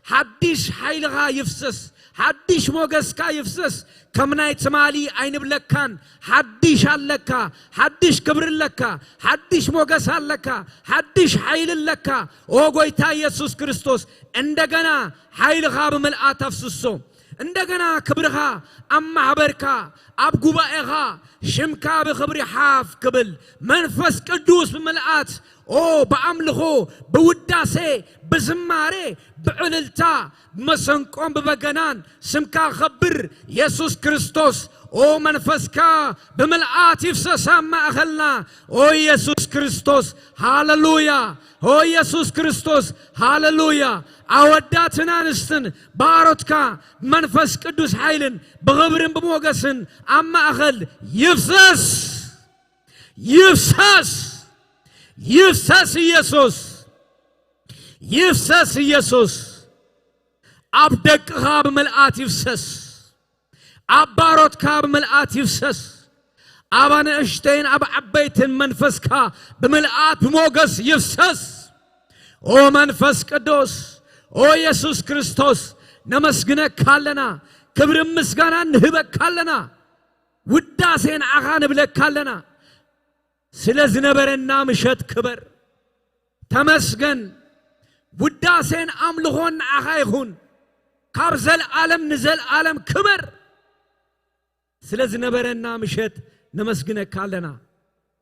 حديش حيلها يفسس حديش موغسكا يفسس كمناي تمالي عين بلكان حديش هلكا حديش كبر لكا حديش موغس هلكا حديش حيل لكا اوغويتا يسوس كريستوس اندغنا حيلها بملآت أفسسو اندغنا كبرها أما عبركا أب قبائها شمكا بخبري حاف قبل منفس قدوس بملآت او بعملخو بوداسي بزماري بعللتا بمسنقوم ببغنان سمكا خبر يسوس كريستوس او منفسكا بملآت يفسس ما أخلنا او يسوس كريستوس هاللويا او يسوس كريستوس هاللويا أوداتنا نستن باروتكا منفس قدوس حيلن بغبرن بموغسن أما أخل يفسس يفسس يفسس يسوس يفسس يسوس أبدكها بملآت يفسس أباروتكا بملآت يفسس أبانا اشتين أب عبيتن منفسكا بملآت بموغس يفسس او منفس قدوس او يسوس كريستوس نمسجنك كلنا كبر مسجنا نهبك كلنا وداسين عغان بلك كلنا سلزنا برنا مشت كبر تمسجن وداسين أملغون عغايهون كابزل عالم نزل عالم كبر سلزنا برنا مشت نمسجنك كلنا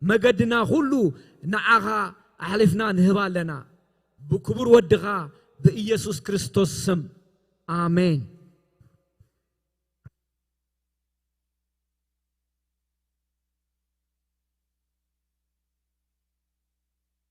مجدنا هلو نعغا أحلفنا نهبالنا بكبر ودغا بإيسوس كريستوس سم آمين